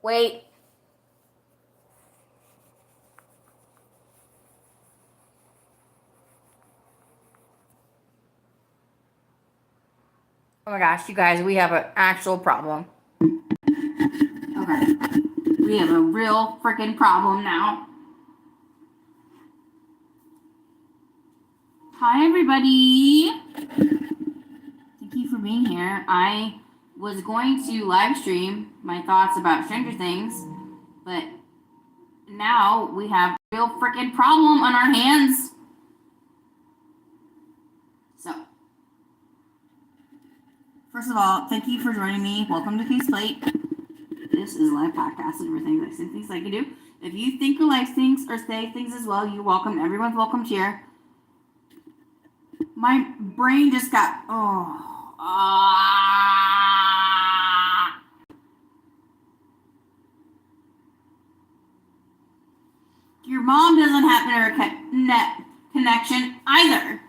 Wait. Oh my gosh, you guys, we have an actual problem. Okay. We have a real freaking problem now. Hi, everybody. Thank you for being here. I was going to live stream my thoughts about Stranger Things, but now we have a real freaking problem on our hands. So, first of all, thank you for joining me. Welcome to King's Plate. This is a live podcast and everything. I say things I can do. If you think or like things or say things as well, you're welcome. Everyone's welcome here. My brain just got, Your mom doesn't have internet connection either.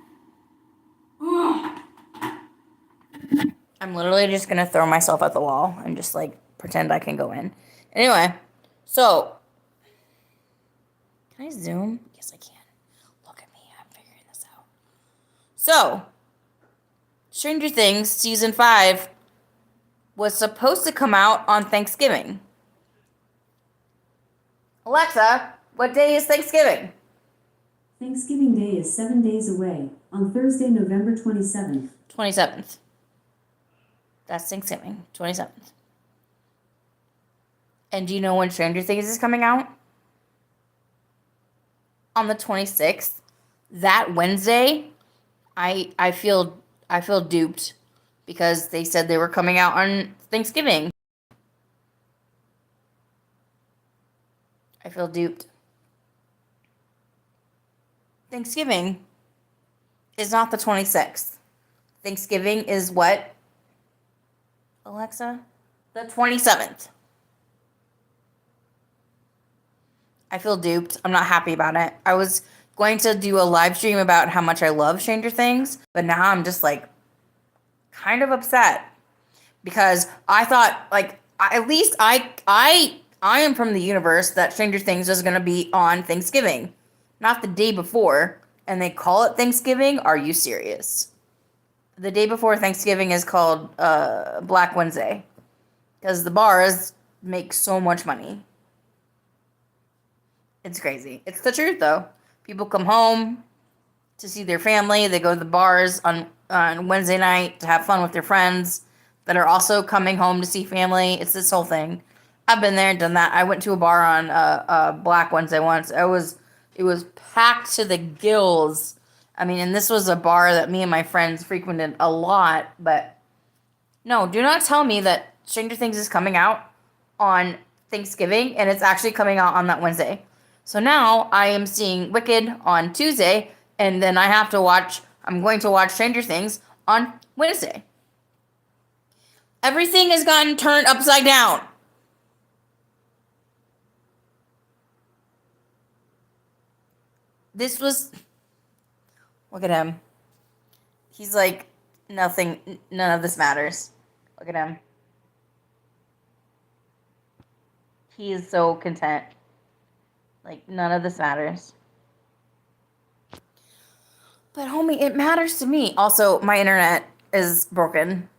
I'm literally just going to throw myself at the wall and just like pretend I can go in. Anyway, so can I zoom? Yes, I can. Look at me. I'm figuring this out. So, Stranger Things Season 5 was supposed to come out on Thanksgiving. Alexa, what day is Thanksgiving? Thanksgiving Day is 7 days away, on Thursday, November 27th. 27th. That's Thanksgiving, 27th. And do you know when Stranger Things is coming out? On the 26th. That Wednesday, I feel duped because they said they were coming out on Thanksgiving. I feel duped. Thanksgiving is not the 26th. Thanksgiving is what, Alexa? The 27th. I feel duped. I'm not happy about it. I was going to do a live stream about how much I love Stranger Things, but now I'm just like kind of upset because I thought like at least I am from the universe that Stranger Things was going to be on Thanksgiving, not the day before, and they call it Thanksgiving. Are you serious? The day before Thanksgiving is called Black Wednesday because the bars make so much money. It's crazy. It's the truth, though. People come home to see their family. They go to the bars on Wednesday night to have fun with their friends that are also coming home to see family. It's this whole thing. I've been there and done that. I went to a bar on Black Wednesday once. It was packed to the gills. I mean, and this was a bar that me and my friends frequented a lot. But no, do not tell me that Stranger Things is coming out on Thanksgiving and it's actually coming out on that Wednesday. So now I am seeing Wicked on Tuesday, and then I'm going to watch Stranger Things on Wednesday. Everything has gotten turned upside down. Look at him. He's like, none of this matters. Look at him. He is so content. Like, none of this matters. But, homie, it matters to me. Also, my internet is broken.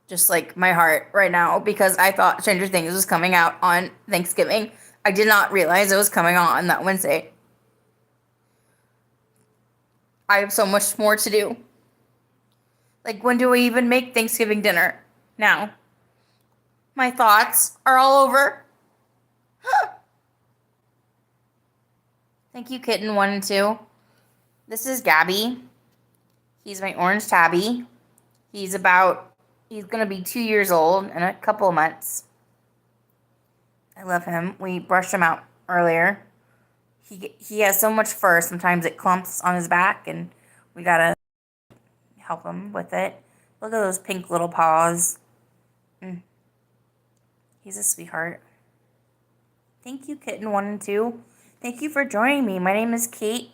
Just like my heart right now. Because I thought Stranger Things was coming out on Thanksgiving. I did not realize it was coming on that Wednesday. I have so much more to do. Like, when do we even make Thanksgiving dinner? Now. My thoughts are all over. Thank you, Kitten 1 and 2. This is Gabby. He's my orange tabby. He's going to be 2 years old in a couple of months. I love him. We brushed him out earlier. He has so much fur. Sometimes it clumps on his back, and we got to help him with it. Look at those pink little paws. He's a sweetheart. Thank you, Kitten 1 and 2. Thank you for joining me. My name is Kate.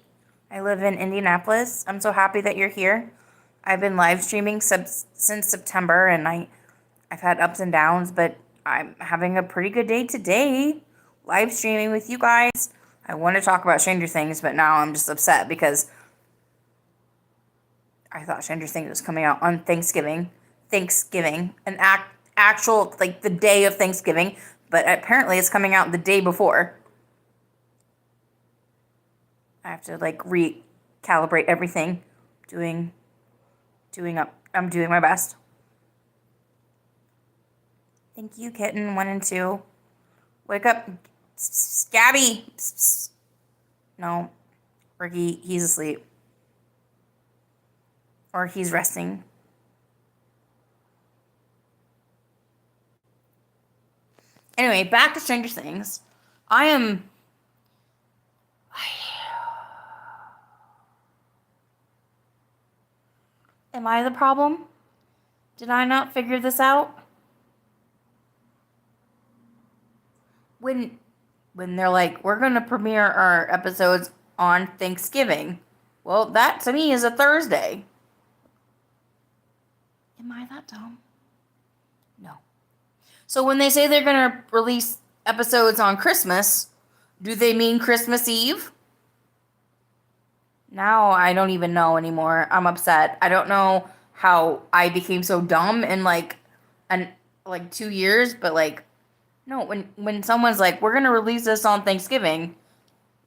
I live in Indianapolis. I'm so happy that you're here. I've been live streaming since September, and I've had ups and downs, but I'm having a pretty good day today, live streaming with you guys. I want to talk about Stranger Things, but now I'm just upset because I thought Stranger Things was coming out on Thanksgiving, an actual like the day of Thanksgiving, but apparently it's coming out the day before. I have to like recalibrate everything. I'm doing my best. Thank you, kitten 1 and 2. Wake up, Gabby. No, Ricky, he's asleep. Or he's resting. Anyway, back to Stranger Things. Am I the problem? Did I not figure this out? When they're like, we're going to premiere our episodes on Thanksgiving. Well, that to me is a Thursday. Am I that dumb? No. So when they say they're going to release episodes on Christmas, do they mean Christmas Eve? Now I don't even know anymore. I'm upset. I don't know how I became so dumb in like 2 years, but like no, when someone's like, we're going to release this on Thanksgiving,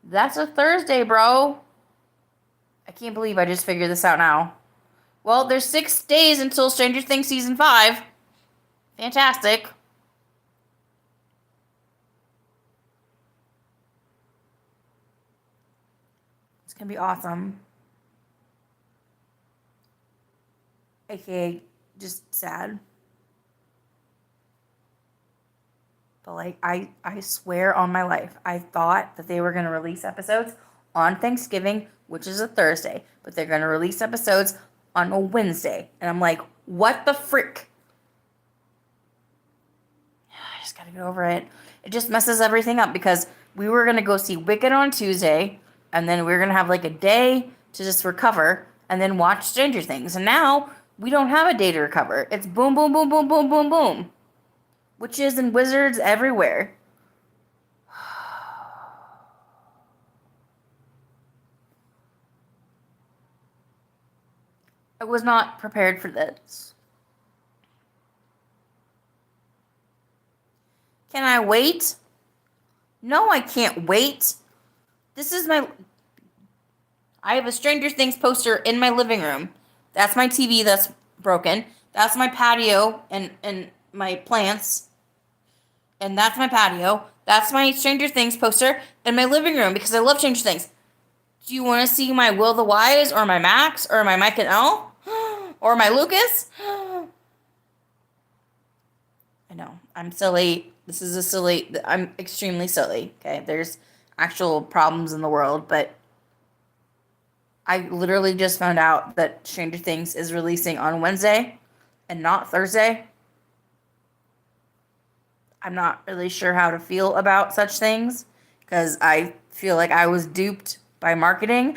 that's a Thursday, bro. I can't believe I just figured this out now. Well, there's 6 days until Stranger Things Season 5. Fantastic. It's going to be awesome. AKA just sad. But like I swear on my life, I thought that they were going to release episodes on Thanksgiving, which is a Thursday, but they're going to release episodes on a Wednesday. And I'm like, what the frick? I just got to get over it. It just messes everything up because we were going to go see Wicked on Tuesday, and then we were going to have like a day to just recover and then watch Stranger Things. And now we don't have a day to recover. It's boom, boom, boom, boom, boom, boom, boom. Witches and wizards everywhere. I was not prepared for this. Can I wait? No, I can't wait. I have a Stranger Things poster in my living room. That's my TV that's broken. That's my patio and my plants. And that's my patio. That's my Stranger Things poster in my living room because I love Stranger Things. Do you want to see my Will the Wise or my Max or my Mike and Elle? Or my Lucas? I know. I'm silly. I'm extremely silly. Okay. There's actual problems in the world, but I literally just found out that Stranger Things is releasing on Wednesday and not Thursday. I'm not really sure how to feel about such things because I feel like I was duped by marketing.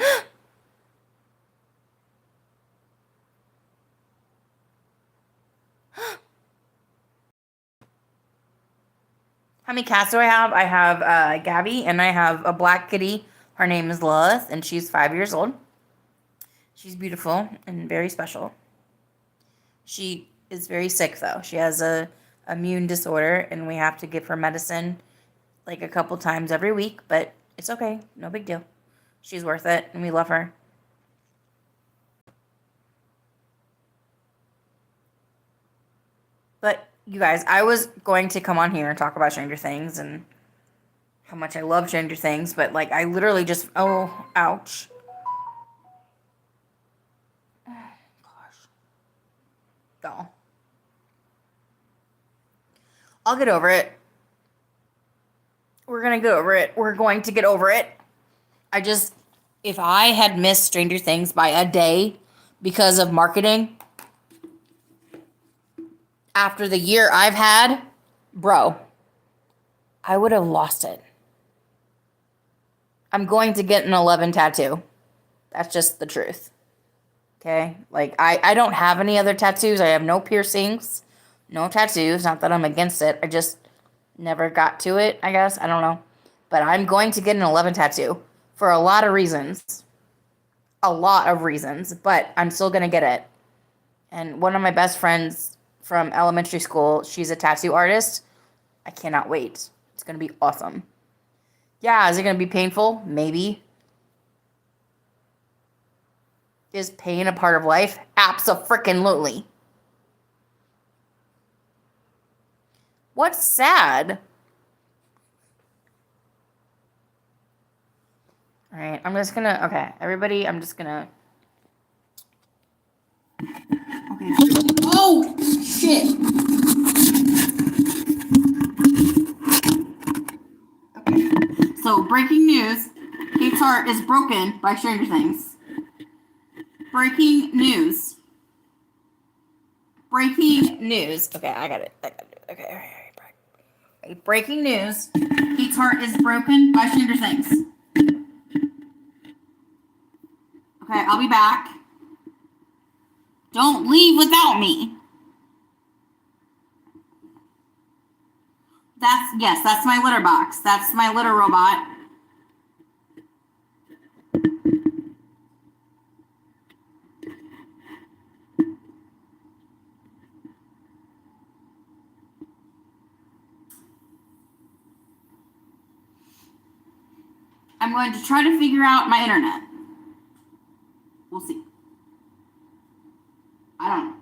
How many cats do I have? I have Gabby, and I have a black kitty. Her name is Lilith, and she's 5 years old. She's beautiful and very special. She is very sick, though. She has a immune disorder, and we have to give her medicine like a couple times every week, but it's okay. No big deal. She's worth it, and we love her. But you guys, I was going to come on here and talk about Stranger Things and how much I love Stranger Things, but like I literally just ouch. Oh gosh. Go. I'll get over it. We're gonna get over it. We're going to get over it. If I had missed Stranger Things by a day because of marketing, after the year I've had, bro, I would have lost it. I'm going to get an 11 tattoo. That's just the truth. Okay? Like, I don't have any other tattoos. I have no piercings, No tattoos. Not that I'm against it. I just never got to it, I guess. I don't know. But I'm going to get an 11 tattoo for a lot of reasons. A lot of reasons. But I'm still going to get it. And one of my best friends from elementary school, she's a tattoo artist. I cannot wait. It's going to be awesome. Yeah, is it going to be painful? Maybe. Is pain a part of life? Abso-freaking-lutely. What's sad? All right, I'm just gonna, okay, everybody, I'm just gonna, okay. Oh, shit. Okay, so breaking news, Kate's heart is broken by Stranger Things. Breaking news. Breaking news. Okay, I got it. Okay, all right. Breaking news, Kate's heart is broken by Stranger Things. Okay, I'll be back. Don't leave without me. That's my litter box. That's my litter robot. I'm going to try to figure out my internet. We'll see. I don't know.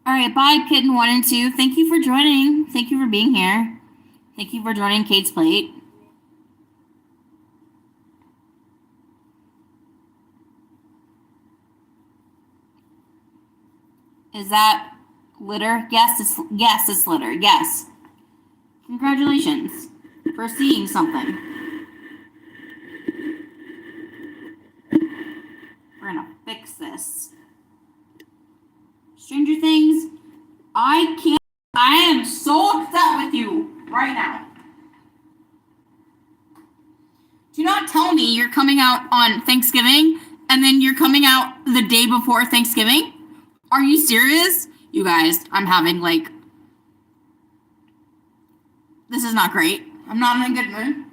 All right, bye, kitten 1 and 2. Thank you for joining. Thank you for being here. Thank you for joining Kate's Plate. Is that litter? Yes, it's litter. Yes. Congratulations for seeing something. We're gonna fix this. Stranger Things, I am so upset with you right now. Do not tell me you're coming out on Thanksgiving and then you're coming out the day before Thanksgiving. Are you serious? You guys, I'm having this is not great. I'm not in a good mood.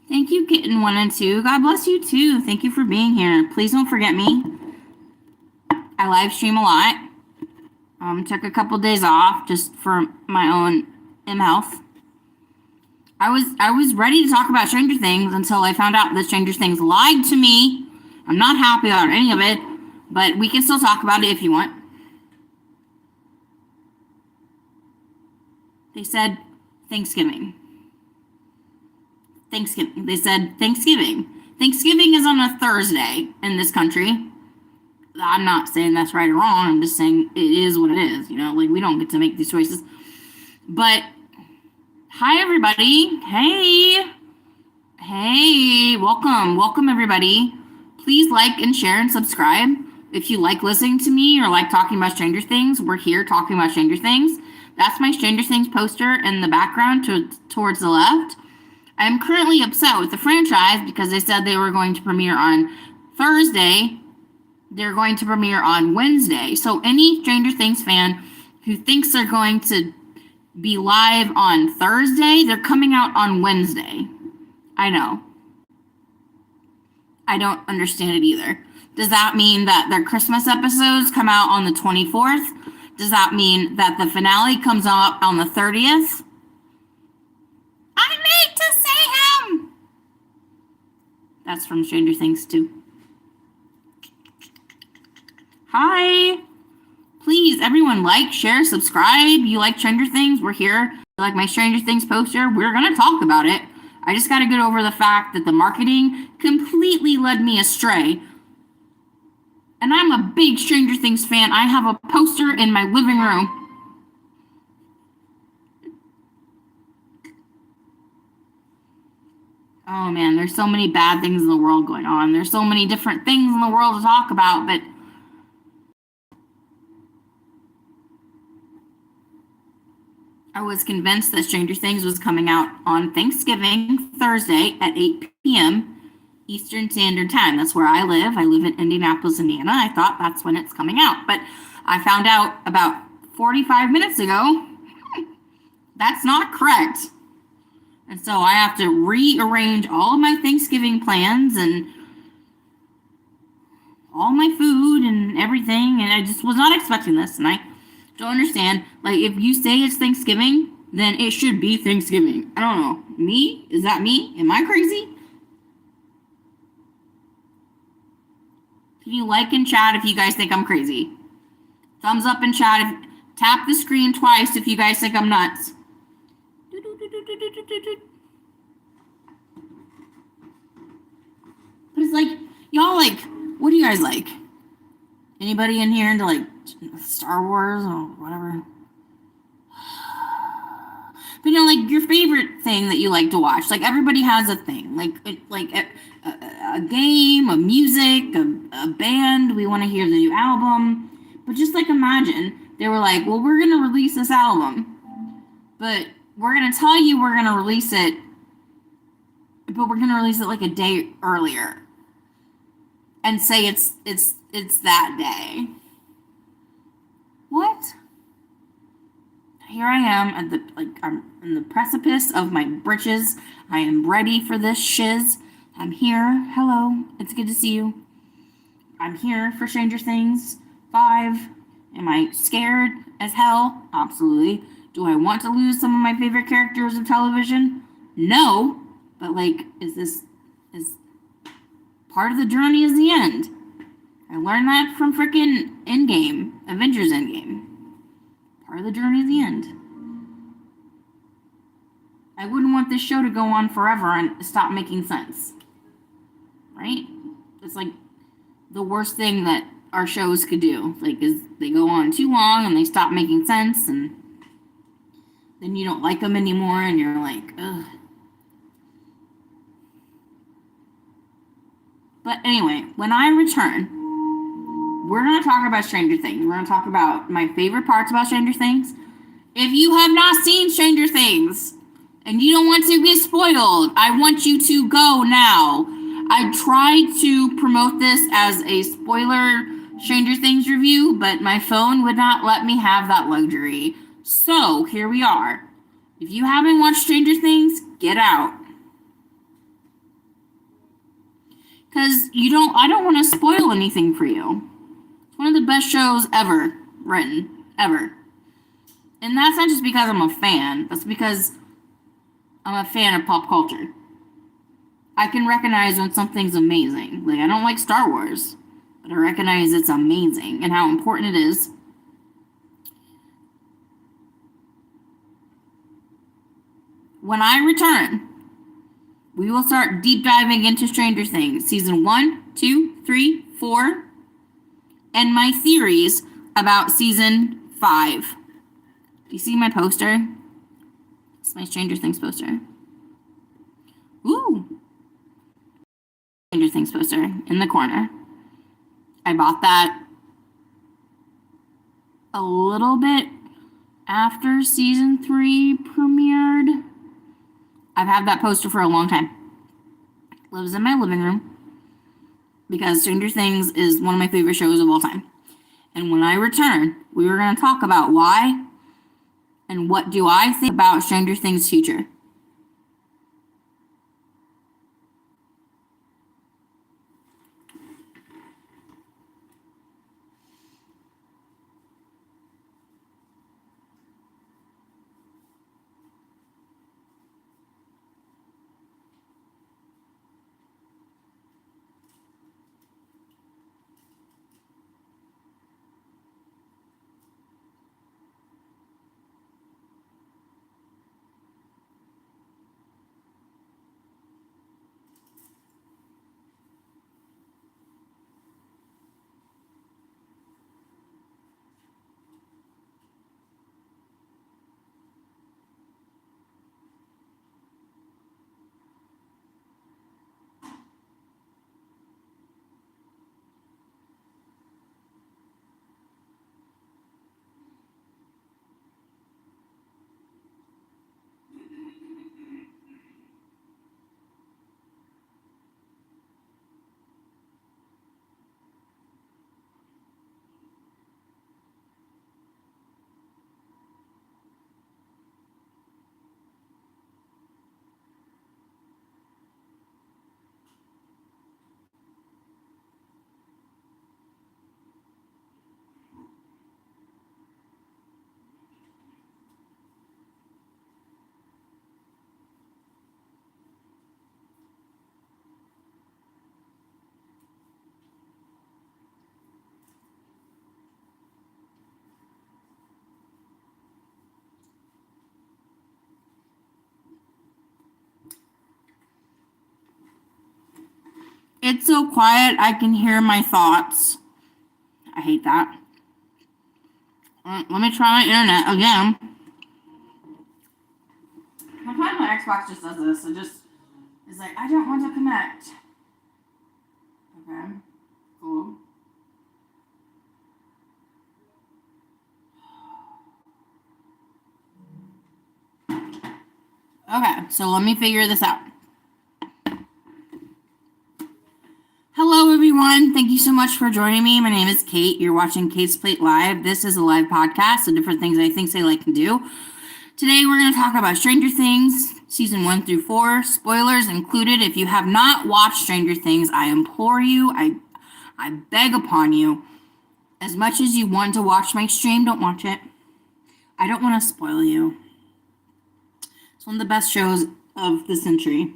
Thank you, Kitten 1 and 2. God bless you too. Thank you for being here. Please don't forget me. I live stream a lot. Took a couple days off just for my own health. I was ready to talk about Stranger Things until I found out that Stranger Things lied to me. I'm not happy about any of it, but we can still talk about it if you want. They said Thanksgiving. They said Thanksgiving. Thanksgiving is on a Thursday in this country. I'm not saying that's right or wrong. I'm just saying it is what it is. Like, we don't get to make these choices. But hi, everybody. Hey, welcome, everybody. Please like and share and subscribe. If you like listening to me or like talking about Stranger Things, we're here talking about Stranger Things. That's my Stranger Things poster in the background towards the left. I'm currently upset with the franchise because they said they were going to premiere on Thursday. They're going to premiere on Wednesday. So any Stranger Things fan who thinks they're going to be live on Thursday, they're coming out on Wednesday. I know. I don't understand it either. Does that mean that their Christmas episodes come out on the 24th? Does that mean that the finale comes out on the 30th? I need to see him! That's from Stranger Things 2. Hi. Please, everyone, like, share, subscribe. You like Stranger Things? We're here. You like my Stranger Things poster? We're going to talk about it. I just got to get over the fact that the marketing completely led me astray. And I'm a big Stranger Things fan. I have a poster in my living room. Oh, man, there's so many bad things in the world going on. There's so many different things in the world to talk about, but I was convinced that Stranger Things was coming out on Thanksgiving, Thursday at 8 p.m. Eastern Standard Time. That's where I live. I live in Indianapolis, Indiana. I thought that's when it's coming out. But I found out about 45 minutes ago that's not correct. And so I have to rearrange all of my Thanksgiving plans and all my food and everything. And I just was not expecting this. And I don't understand. Like, if you say it's Thanksgiving, then it should be Thanksgiving. I don't know. Me? Is that me? Am I crazy? Can you like and chat if you guys think I'm crazy? Thumbs up in chat. Tap the screen twice if you guys think I'm nuts. But it's like, y'all, like, what do you guys like? Anybody in here into, like, Star Wars or whatever? But, like, your favorite thing that you like to watch. Like, everybody has a thing. Like a game, a music, a band. We want to hear the new album. But just, like, imagine they were like, well, we're going to release this album. But we're going to tell you we're going to release it. But we're going to release it, like, a day earlier. And say it's that day. What? Here I am I'm in the precipice of my britches. I am ready for this shiz. I'm here. Hello. It's good to see you. I'm here for Stranger Things 5. Am I scared as hell? Absolutely. Do I want to lose some of my favorite characters of television? No. But, like, is part of the journey is the end. I learned that from freaking Endgame, Avengers Endgame. Part of the journey is the end. I wouldn't want this show to go on forever and stop making sense. Right? It's like the worst thing that our shows could do. Like, is they go on too long and they stop making sense, and then you don't like them anymore, and you're like, ugh. But anyway, when I return, we're going to talk about Stranger Things. We're going to talk about my favorite parts about Stranger Things. If you have not seen Stranger Things and you don't want to get spoiled, I want you to go now. I tried to promote this as a spoiler Stranger Things review, but my phone would not let me have that luxury. So here we are. If you haven't watched Stranger Things, get out. Because I don't want to spoil anything for you. It's one of the best shows ever written, ever. And that's not just because I'm a fan. That's because I'm a fan of pop culture. I can recognize when something's amazing. Like, I don't like Star Wars, but I recognize it's amazing and how important it is. When I return, we will start deep diving into Stranger Things, season 1, 2, 3, 4, and my theories about season 5. Do you see my poster? It's my Stranger Things poster. Ooh. Stranger Things poster in the corner. I bought that a little bit after season 3 premiered. I've had that poster for a long time. Lives in my living room because Stranger Things is one of my favorite shows of all time. And when I return, we were going to talk about why and what do I think about Stranger Things' future. It's so quiet, I can hear my thoughts. I hate that. Let me try my internet again. Sometimes my Xbox just does this. It just is like, I don't want to connect. Okay, cool. Okay, so let me figure this out. Hello, everyone. Thank you so much for joining me. My name is Kate. You're watching Kate's Plate Live. This is a live podcast of different things I think they like to do. Today, we're going to talk about Stranger Things, season 1 through 4, spoilers included. If you have not watched Stranger Things, I implore you, I beg upon you, as much as you want to watch my stream, don't watch it. I don't want to spoil you. It's one of the best shows of the century.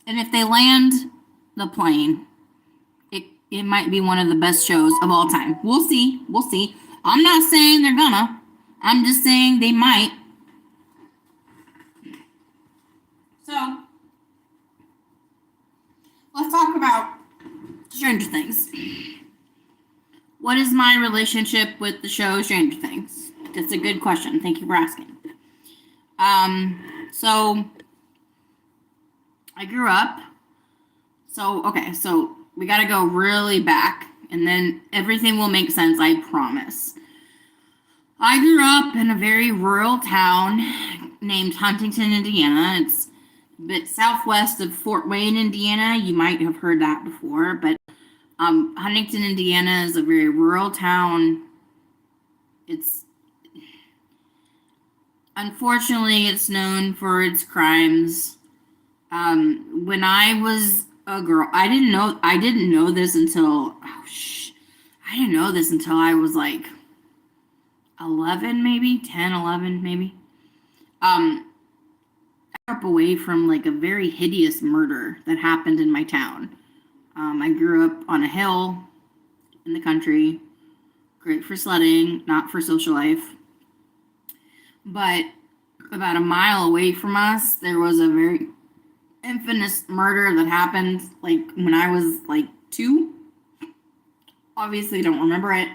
And if they land the plane, it might be one of the best shows of all time. We'll see. We'll see. I'm not saying they're gonna. I'm just saying they might. So, let's talk about Stranger Things. What is my relationship with the show Stranger Things? That's a good question. Thank you for asking. So I grew up. So we got to go really back, and then everything will make sense, I promise. I grew up in a very rural town named Huntington, Indiana. It's a bit southwest of Fort Wayne, Indiana. You might have heard that before, but Huntington, Indiana is a very rural town. Unfortunately, it's known for its crimes. When I was a girl, I didn't know this until, I didn't know this until I was like 11, maybe 10, 11, maybe. I grew up away from like a very hideous murder that happened in my town. I grew up on a hill in the country, great for sledding, not for social life. But about a mile away from us, there was a very infamous murder that happened like when I was like 2. Obviously, don't remember it.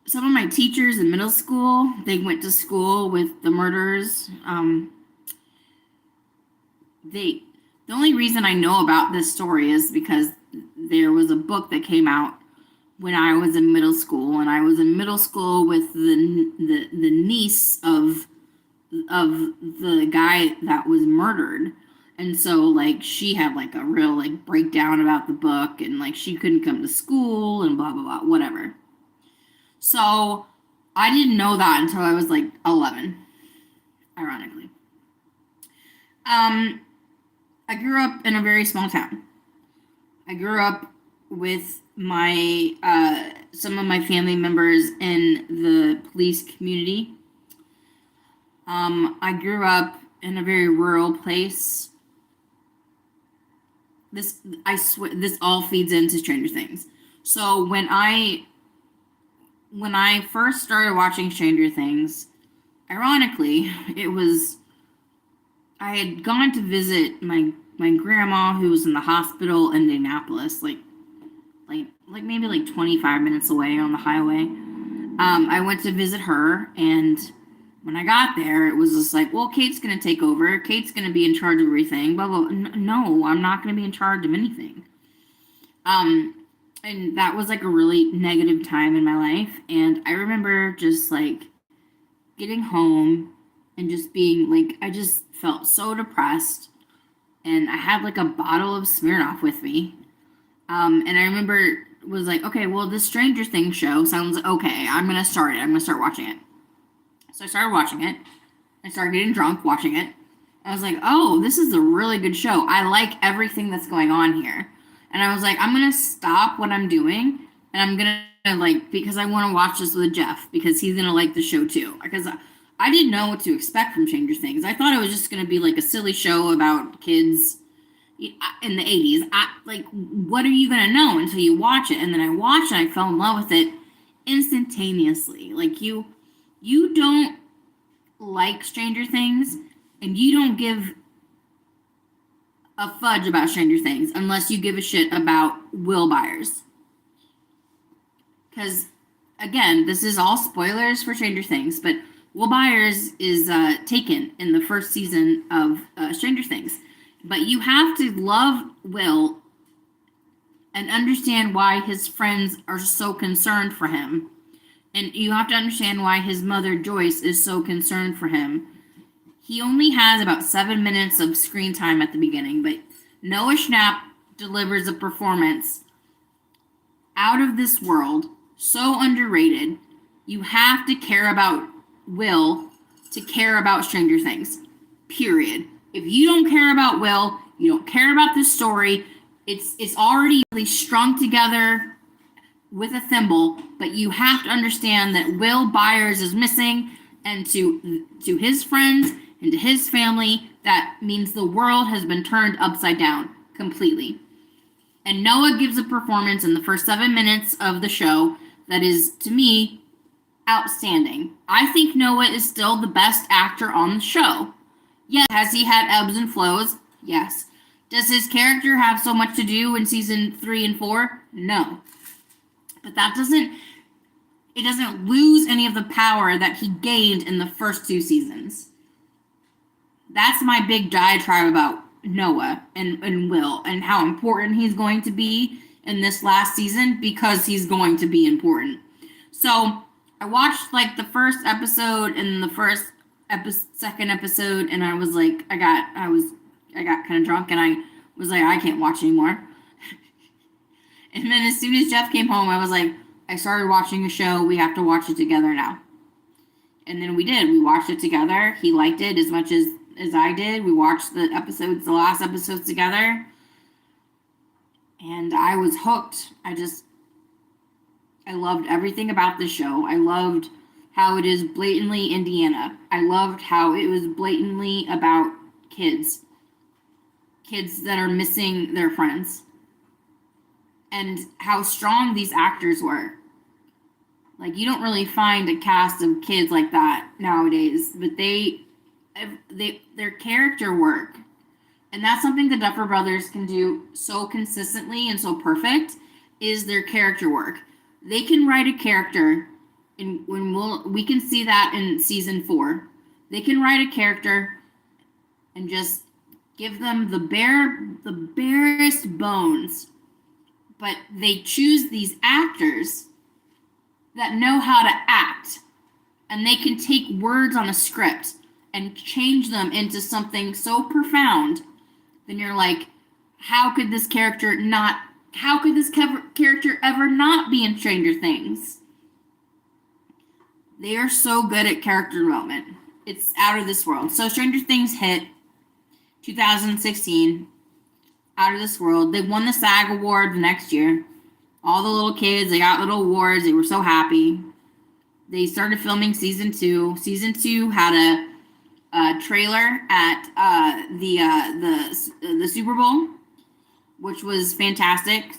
Some of my teachers in middle school, they went to school with the murderers. The only reason I know about this story is because there was a book that came out when I was in middle school, and I was in middle school with the niece of the guy that was murdered. And so like she had like a real like breakdown about the book, and like she couldn't come to school and blah blah blah, whatever. So I didn't know that until I was like 11, ironically. I grew up in a very small town. I grew up with my some of my family members in the police community. I grew up in a very rural place. This all feeds into Stranger Things. So when I first started watching Stranger Things, ironically, I had gone to visit my grandma who was in the hospital in Indianapolis, like maybe like 25 minutes away on the highway. I went to visit her, and when I got there, it was just like, well, Kate's gonna take over. Kate's gonna be in charge of everything. Blah blah. No, I'm not gonna be in charge of anything. And that was like a really negative time in my life. And I remember just like getting home and just being like, I just felt so depressed. And I had like a bottle of Smirnoff with me. And I remember was like, okay, well, this Stranger Things show sounds okay. I'm going to start it. I'm going to start watching it. So I started watching it. I started getting drunk watching it. I was like, oh, this is a really good show. I like everything that's going on here. And I was like, I'm going to stop what I'm doing. And I'm going to like, because I want to watch this with Jeff, because he's going to like the show too. Because I didn't know what to expect from Stranger Things. I thought it was just going to be like a silly show about kids in the 80s. Like, what are you going to know until you watch it? And then I watched it, and I fell in love with it instantaneously. Like, you don't like Stranger Things, and you don't give a fudge about Stranger Things unless you give a shit about Will Byers. Because, again, this is all spoilers for Stranger Things, but Will Byers is taken in the first season of Stranger Things. But you have to love Will and understand why his friends are so concerned for him. And you have to understand why his mother, Joyce, is so concerned for him. He only has about 7 minutes of screen time at the beginning, but Noah Schnapp delivers a performance out of this world, so underrated. You have to care about Will to care about Stranger Things, period. If you don't care about Will, you don't care about this story. It's already really strung together with a thimble, but you have to understand that Will Byers is missing, and to his friends and to his family, that means the world has been turned upside down completely. And Noah gives a performance in the first 7 minutes of the show that is, to me, outstanding. I think Noah is still the best actor on the show. Yes, has he had ebbs and flows? Yes. Does his character have so much to do in season 3 and 4? No. But it doesn't lose any of the power that he gained in the first 2 seasons. That's my big diatribe about Noah and Will, and how important he's going to be in this last season, because he's going to be important. So I watched like the first episode and the second episode, and I was like, I got kind of drunk, and I was like, I can't watch anymore. And then as soon as Jeff came home, I was like, I started watching a show. We have to watch it together now. And then we did. We watched it together. He liked it as much as as I did. We watched the last episodes together, and I was hooked. I loved everything about the show. I loved how it is blatantly Indiana. I loved how it was blatantly about kids that are missing their friends, and how strong these actors were. Like, you don't really find a cast of kids like that nowadays, but their character work, and that's something the Duffer Brothers can do so consistently and so perfect, is their character work. They can write a character, and we can see that in season 4. They can write a character and just give them the barest bones, but they choose these actors that know how to act, and they can take words on a script and change them into something so profound. Then you're like, how could this character ever not be in Stranger Things? They are so good at character development. It's out of this world. So Stranger Things hit 2016, out of this world. They won the SAG award the next year. All the little kids, they got little awards. They were so happy. They started filming season 2. Season 2 had a trailer at the Super Bowl, which was fantastic.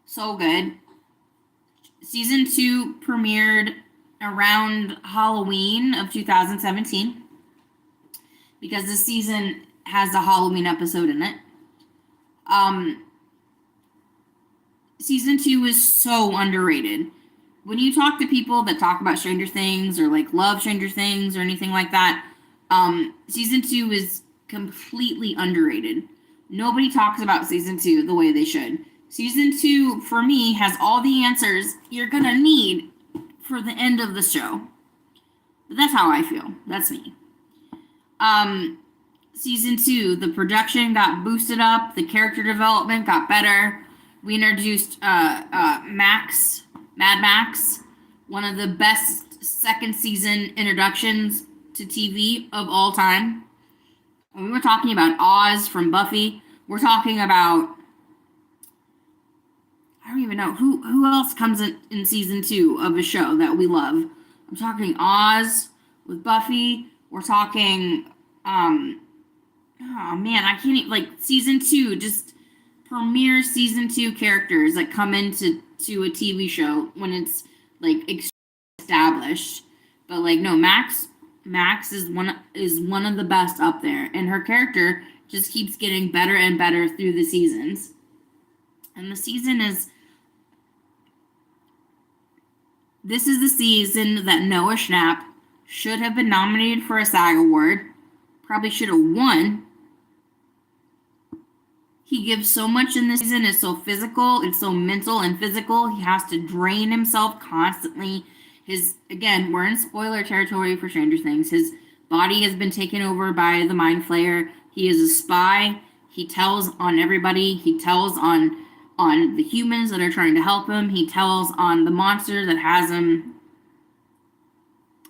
So good. Season 2 premiered around Halloween of 2017, because this season has a Halloween episode in it. Season 2 is so underrated. When you talk to people that talk about Stranger Things or like love Stranger Things or anything like that, season 2 is completely underrated. Nobody talks about season 2 the way they should. Season 2, for me, has all the answers you're gonna need for the end of the show. But that's how I feel. That's me. Season 2, the production got boosted up, the character development got better. We introduced Mad Max, one of the best second season introductions to TV of all time. And we were talking about Oz from Buffy. We're talking about, I don't even know who else comes in season 2 of a show that we love. I'm talking Oz with Buffy. We're talking, oh man, I can't even, like, season 2, just premiere season 2 characters that come into a TV show when it's like established. But like, no, Max is one of the best up there, and her character just keeps getting better and better through the seasons. And this is the season that Noah Schnapp should have been nominated for a SAG award. Probably should have won. He gives so much in this season. It's so physical. It's so mental and physical. He has to drain himself constantly. Again, we're in spoiler territory for Stranger Things. His body has been taken over by the Mind Flayer. He is a spy. He tells on everybody. He tells on the humans that are trying to help him. He tells on the monster that has him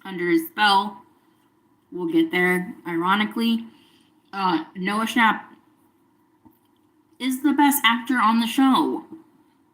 under his spell. We'll get there, ironically. Noah Schnapp is the best actor on the show.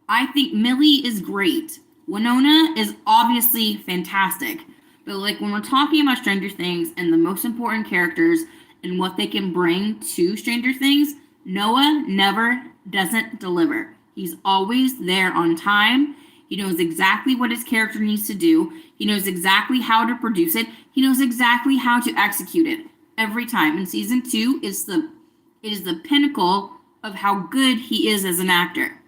I think Millie is great. Winona is obviously fantastic. But like, when we're talking about Stranger Things and the most important characters and what they can bring to Stranger Things, Noah never doesn't deliver. He's always there on time. He knows exactly what his character needs to do. He knows exactly how to produce it. He knows exactly how to execute it every time. And season 2 is the pinnacle of how good he is as an actor.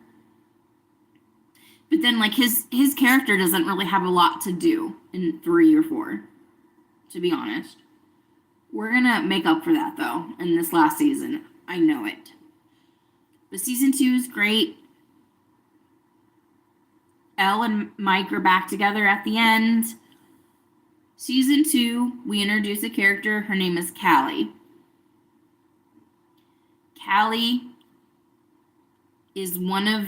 But then, like, his character doesn't really have a lot to do in 3 or 4, to be honest. We're gonna make up for that, though, in this last season. I know it. But season 2 is great. Elle and Mike are back together at the end. Season 2, we introduce a character. Her name is Callie. Callie is one of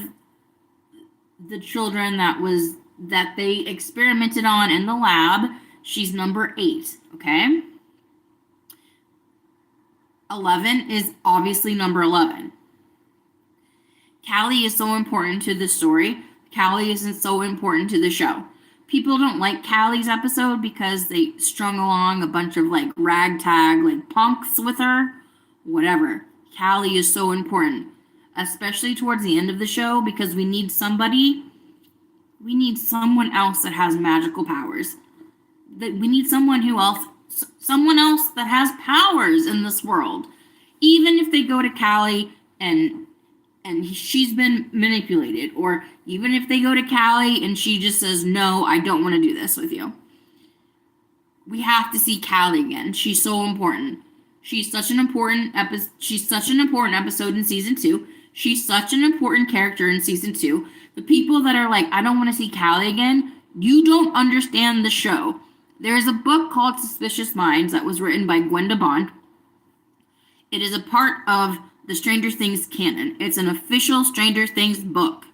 the children that they experimented on in the lab. She's number 8, okay? 11 is obviously number 11. Callie is so important to the story. Callie isn't so important to the show. People don't like Callie's episode because they strung along a bunch of like ragtag, like punks with her. Whatever. Callie is so important, especially towards the end of the show, because we need someone else that has magical powers. That we need someone else that has powers in this world. Even if they go to Callie and she's been manipulated, or even if they go to Callie and she just says, no, I don't want to do this with you. We have to see Callie again. She's so important. She's such an important episode in season 2. She's such an important character in season 2. The people that are like, I don't want to see Callie again, you don't understand the show. There's a book called Suspicious Minds that was written by Gwenda Bond. It is a part of the Stranger Things canon. It's an official Stranger Things book.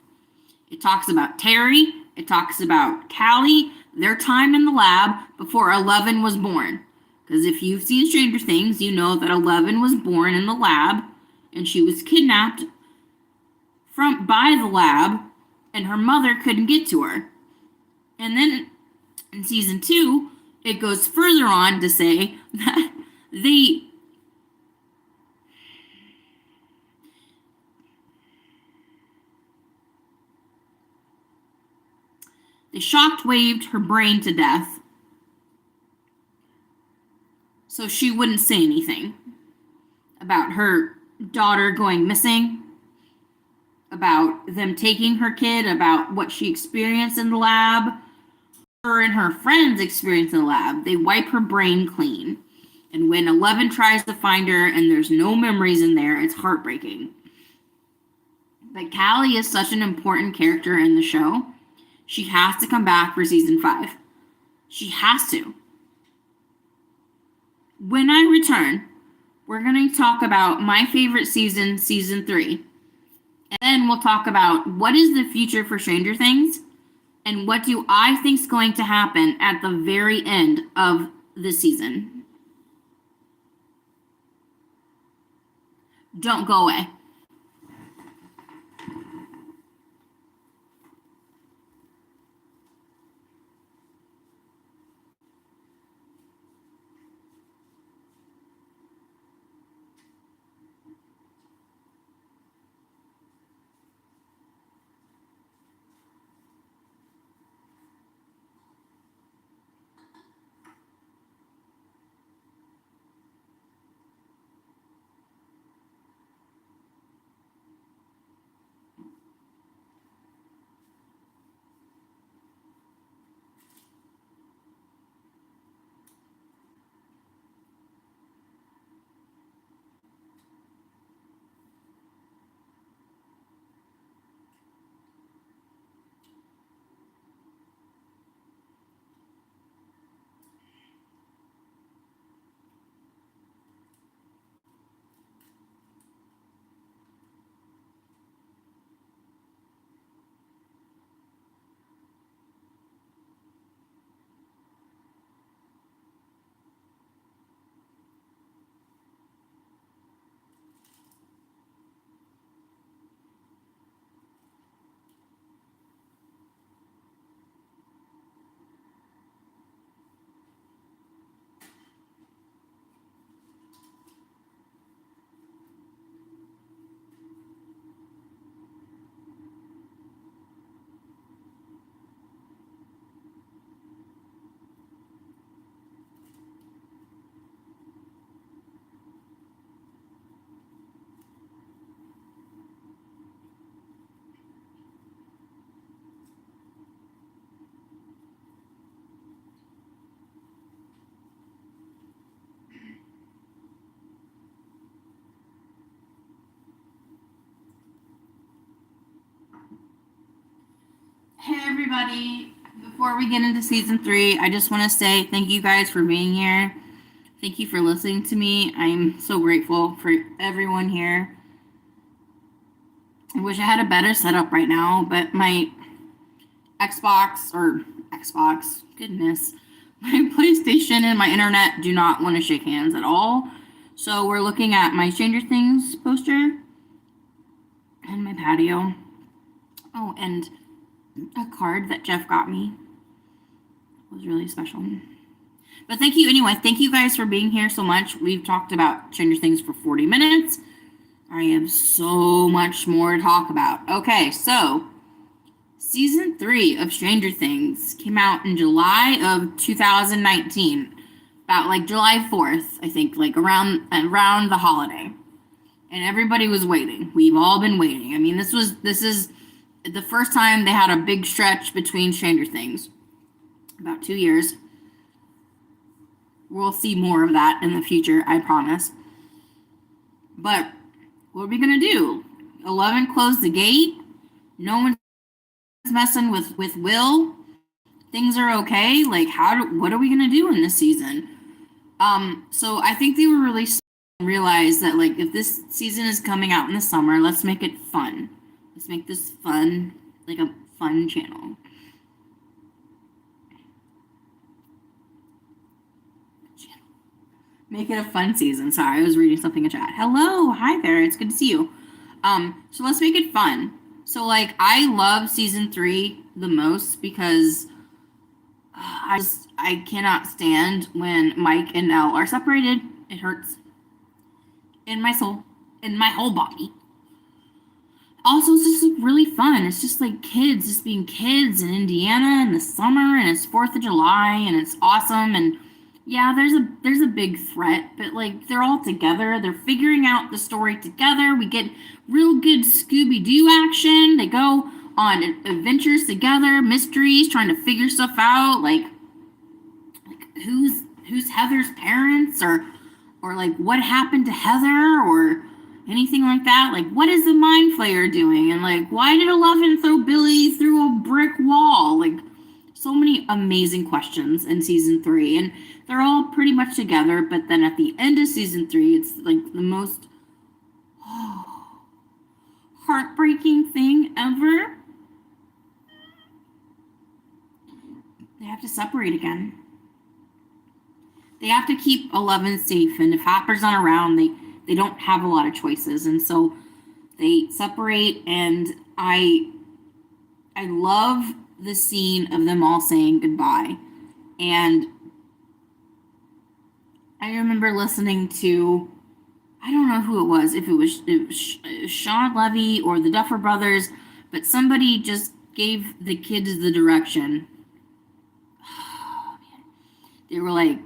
It talks about Terry. It talks about Callie, their time in the lab before 11 was born. Because if you've seen Stranger Things, you know that 11 was born in the lab, and she was kidnapped by the lab, and her mother couldn't get to her. And then in season 2, it goes further on to say that they shock-waved her brain to death so she wouldn't say anything about her daughter going missing, about them taking her kid, about what she experienced in the lab, her and her friends' experience in the lab. They wipe her brain clean. And when 11 tries to find her and there's no memories in there, it's heartbreaking. But Callie is such an important character in the show. She has to come back for season 5. She has to. When I return, we're going to talk about my favorite season, season 3. And then we'll talk about what is the future for Stranger Things and what do I think is going to happen at the very end of the season. Don't go away. Hey everybody, before we get into season 3, I just want to say thank you guys for being here. Thank you for listening to me. I'm so grateful for everyone here. I wish I had a better setup right now, but my Xbox, goodness, my PlayStation and my internet do not want to shake hands at all. So we're looking at my Stranger Things poster and my patio. Oh, and a card that Jeff got me. It was really special. But thank you anyway. Thank you guys for being here so much. We've talked about Stranger Things for 40 minutes. I have so much more to talk about. Okay, so season 3 of Stranger Things came out in July of 2019. About like July 4th, I think, like around the holiday. And everybody was waiting. We've all been waiting. I mean, this is the first time they had a big stretch between Stranger Things. About 2 years. We'll see more of that in the future, I promise. But what are we gonna do? 11 closed the gate. No one's messing with Will. Things are okay. Like, what are we gonna do in this season? So I think they were really smart and realized that, like, if this season is coming out in the summer, let's make it fun. Let's make this fun, like a fun channel. Make it a fun season. Sorry, I was reading something in chat. Hello, hi there. It's good to see you. So let's make it fun. So, like, I love season 3 the most because I cannot stand when Mike and Elle are separated. It hurts in my soul, in my whole body. Also, it's just like really fun. It's just like kids just being kids in Indiana in the summer, and it's 4th of July, and it's awesome. And yeah, there's a big threat, but like they're all together. They're figuring out the story together. We get real good Scooby-Doo action. They go on adventures together, mysteries, trying to figure stuff out, like who's Heather's parents, or like what happened to Heather, or anything like that. Like, what is the Mind Flayer doing, and like why did 11 throw Billy through a brick wall? Like, so many amazing questions in season 3, and they're all pretty much together. But then at the end of season 3, it's like the most heartbreaking thing ever. They have to separate again. They have to keep 11 safe, and if Hopper's not around, they don't have a lot of choices, and so they separate. And I love the scene of them all saying goodbye. And I remember listening to, I don't know who it was, if it was Sean Levy or the Duffer Brothers, but somebody just gave the kids the direction. Oh, man. They were like,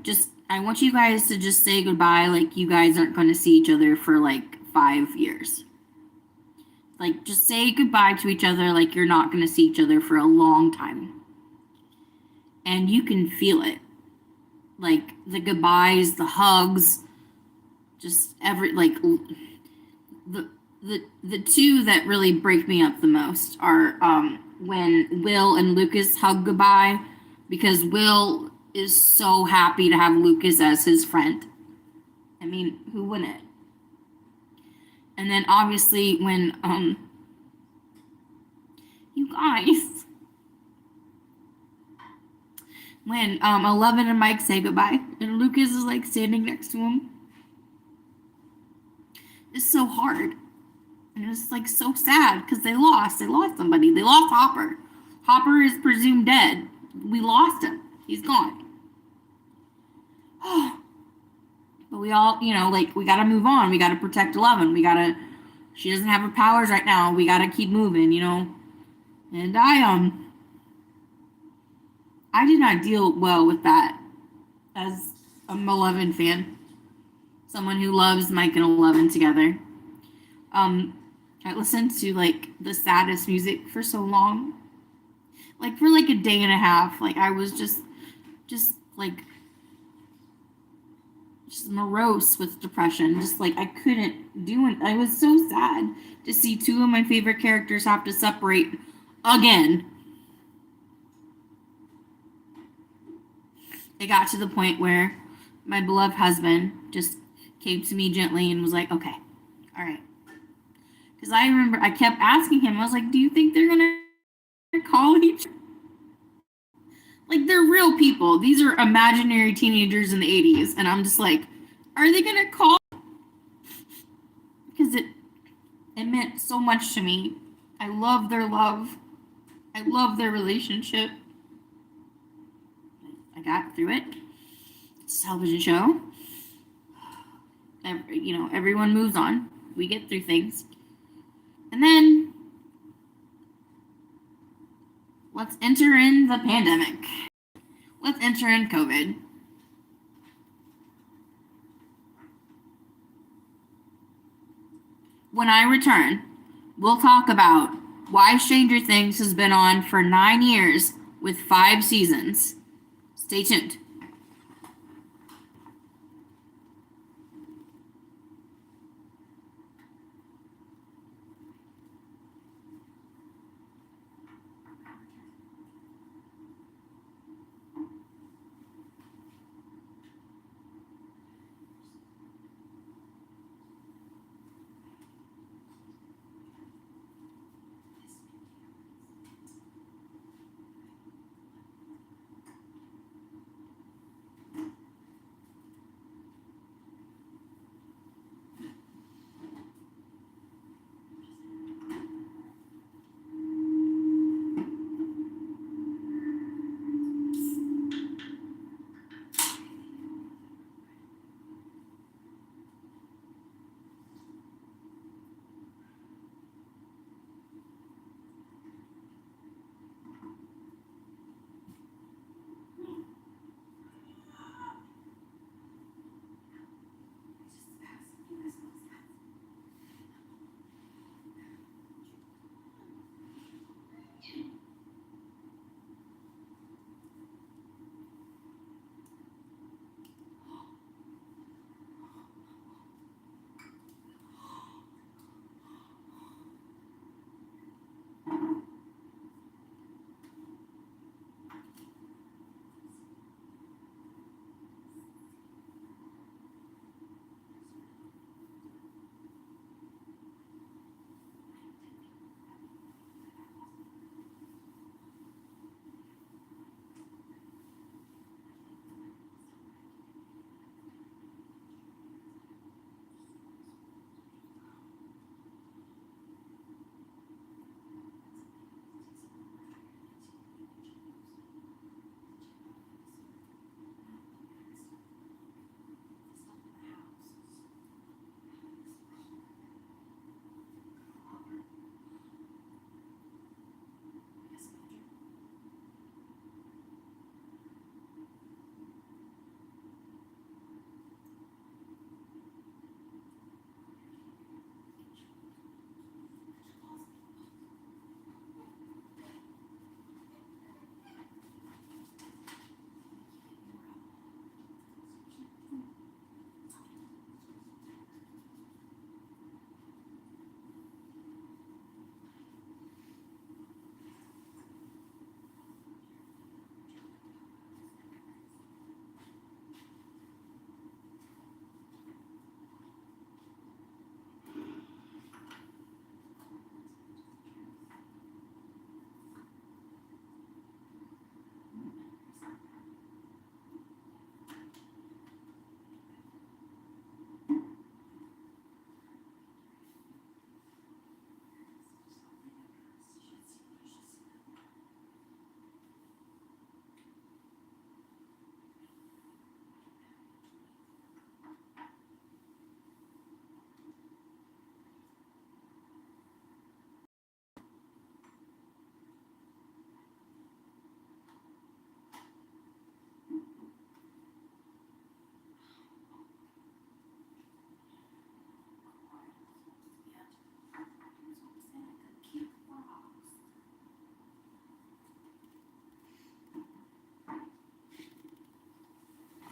I want you guys to just say goodbye like you guys aren't going to see each other for like 5 years. Like, just say goodbye to each other like you're not going to see each other for a long time. And you can feel it. Like, the goodbyes, the hugs, just the two that really break me up the most are when Will and Lucas hug goodbye, because Will is so happy to have Lucas as his friend. I mean, who wouldn't? And then obviously when you guys, when 11 and Mike say goodbye and Lucas is like standing next to him, it's so hard. And it's like so sad because they lost somebody. They lost Hopper. Hopper is presumed dead. We lost him. He's gone. But we all, like, we gotta move on. We gotta protect 11. She doesn't have her powers right now. We gotta keep moving, And I did not deal well with that as a 11 fan. Someone who loves Mike and 11 together. I listened to like the saddest music for so long. Like for like a day and a half. Like I was just morose with depression. Just like I couldn't do it. I was so sad to see two of my favorite characters have to separate again. It got to the point where my beloved husband just came to me gently and was like, okay, all right. Because I remember I kept asking him, I was like, do you think they're going to call each other? Like, they're real people. These are imaginary teenagers in the 80s. And I'm just like, are they going to call? because it meant so much to me. I love their love. I love their relationship. I got through it. It's a television show. Everyone moves on. We get through things. And then let's enter in the pandemic. Let's enter in COVID. When I return, we'll talk about why Stranger Things has been on for 9 years with 5 seasons. Stay tuned.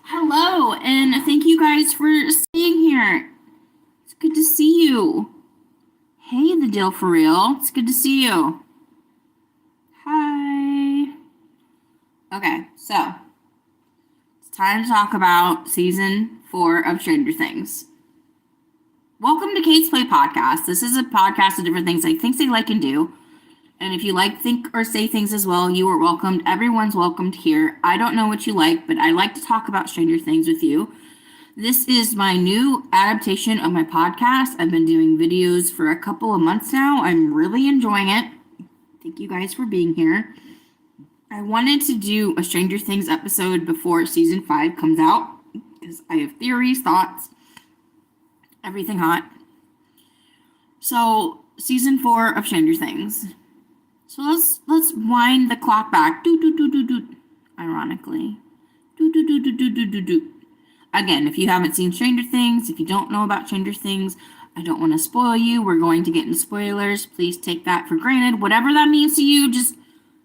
Hello, and thank you guys for staying here. It's good to see you. Hey, the deal for real. It's good to see you. Hi. Okay, so it's time to talk about season 4 of Stranger Things. Welcome to Kate's Play Podcast. This is a podcast of different things I think they like and do. And if you like, think, or say things as well, you are welcomed. Everyone's welcomed here. I don't know what you like, but I like to talk about Stranger Things with you. This is my new adaptation of my podcast. I've been doing videos for a couple of months now. I'm really enjoying it. Thank you guys for being here. I wanted to do a Stranger Things episode before season 5 comes out because I have theories, thoughts, everything hot. So, season 4 of Stranger Things. So let's wind the clock back. Do do do do do. Ironically, do do do do do do do do. Again, if you haven't seen Stranger Things, if you don't know about Stranger Things, I don't want to spoil you. We're going to get into spoilers. Please take that for granted. Whatever that means to you, just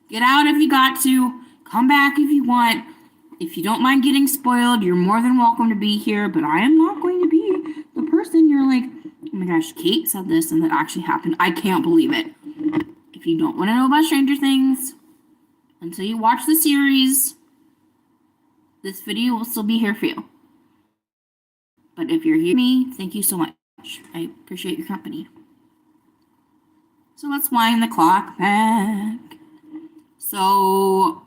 get out if you got to. Come back if you want. If you don't mind getting spoiled, you're more than welcome to be here. But I am not going to be the person you're like, oh my gosh, Kate said this and that actually happened. I can't believe it. If you don't want to know about Stranger Things, until you watch the series, this video will still be here for you. But if you're here with me, thank you so much. I appreciate your company. So let's wind the clock back. So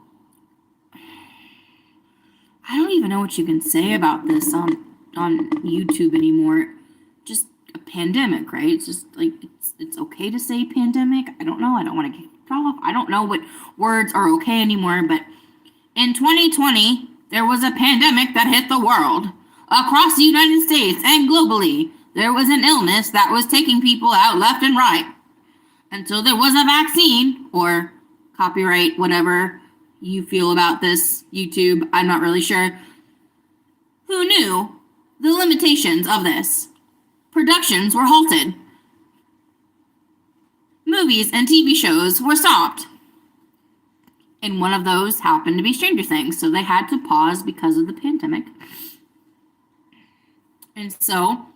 I don't even know what you can say about this on YouTube anymore. Just a pandemic, right? It's just like it's okay to say pandemic. I don't know. I don't want to get off. I don't know what words are okay anymore, but in 2020, there was a pandemic that hit the world. Across the United States and globally, there was an illness that was taking people out left and right. Until there was a vaccine, or copyright, whatever you feel about this, YouTube, I'm not really sure. Who knew the limitations of this? Productions were halted. Movies and TV shows were stopped. And one of those happened to be Stranger Things, so they had to pause because of the pandemic. And so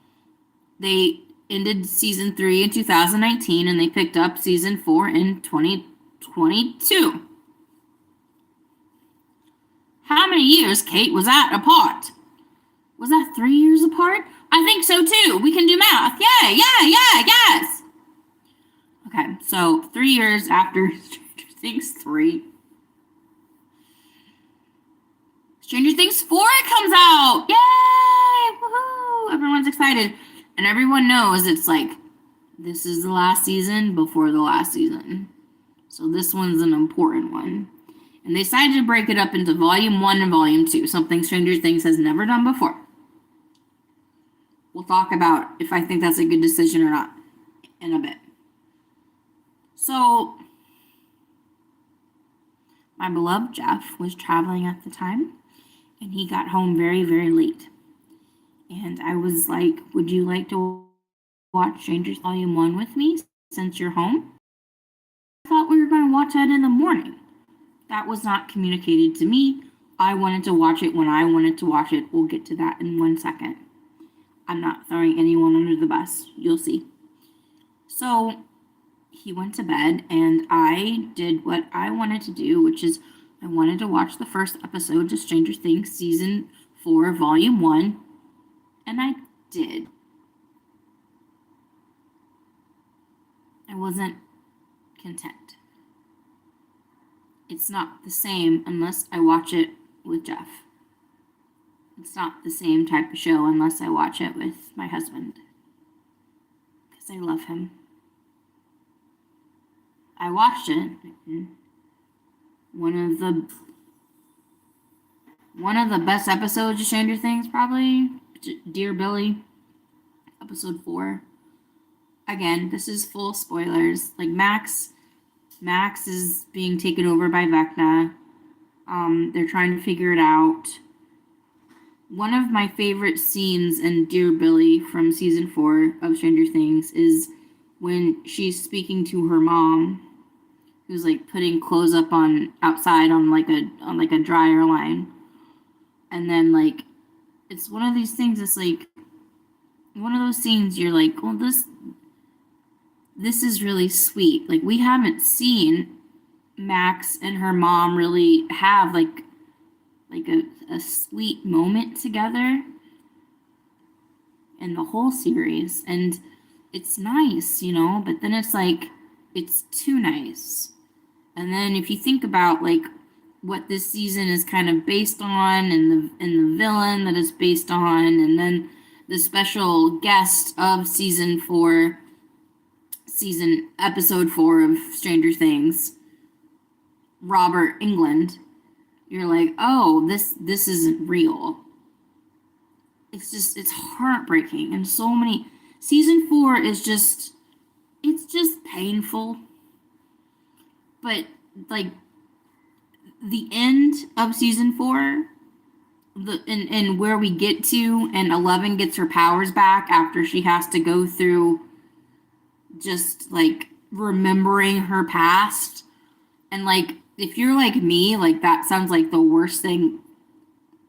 they ended season 3 in 2019 and they picked up season 4 in 2022. How many years, Kate, was that apart? Was that 3 years apart? I think so too. We can do math. Yay, yes. Okay, so 3 years after Stranger Things 3. Stranger Things 4 comes out. Yay! Woohoo! Everyone's excited. And everyone knows it's like, this is the last season before the last season. So this one's an important one. And they decided to break it up into Volume 1 and Volume 2, something Stranger Things has never done before. We'll talk about if I think that's a good decision or not in a bit. So, my beloved Jeff was traveling at the time. And he got home very, very late. And I was like, would you like to watch Strangers Volume 1 with me since you're home? I thought we were going to watch that in the morning. That was not communicated to me. I wanted to watch it when I wanted to watch it. We'll get to that in 1 second. I'm not throwing anyone under the bus. You'll see. So he went to bed and I did what I wanted to do, which is I wanted to watch the first episode of Stranger Things Season 4, Volume 1, and I did. I wasn't content. It's not the same unless I watch it with Jeff. It's not the same type of show unless I watch it with my husband. Because I love him. I watched it. One of the best episodes of Stranger Things, probably. Dear Billy, episode 4. Again, this is full spoilers. Like Max is being taken over by Vecna. They're trying to figure it out. One of my favorite scenes in Dear Billy from season 4 of Stranger Things is when she's speaking to her mom, who's like putting clothes up on outside on like a dryer line. And then like it's one of these things, it's like one of those scenes you're like, well, this is really sweet. Like we haven't seen Max and her mom really have like a sweet moment together in the whole series. And it's nice, you know, but then it's like it's too nice. And then if you think about like what this season is kind of based on, and the villain that it's based on, and then the special guest of episode 4 of Stranger Things, Robert England, you're like, oh, this isn't real. It's heartbreaking, and so many. Season 4 is just, it's just painful. But like the end of season 4, and where we get to, and 11 gets her powers back after she has to go through just like remembering her past. And like, if you're like me, like that sounds like the worst thing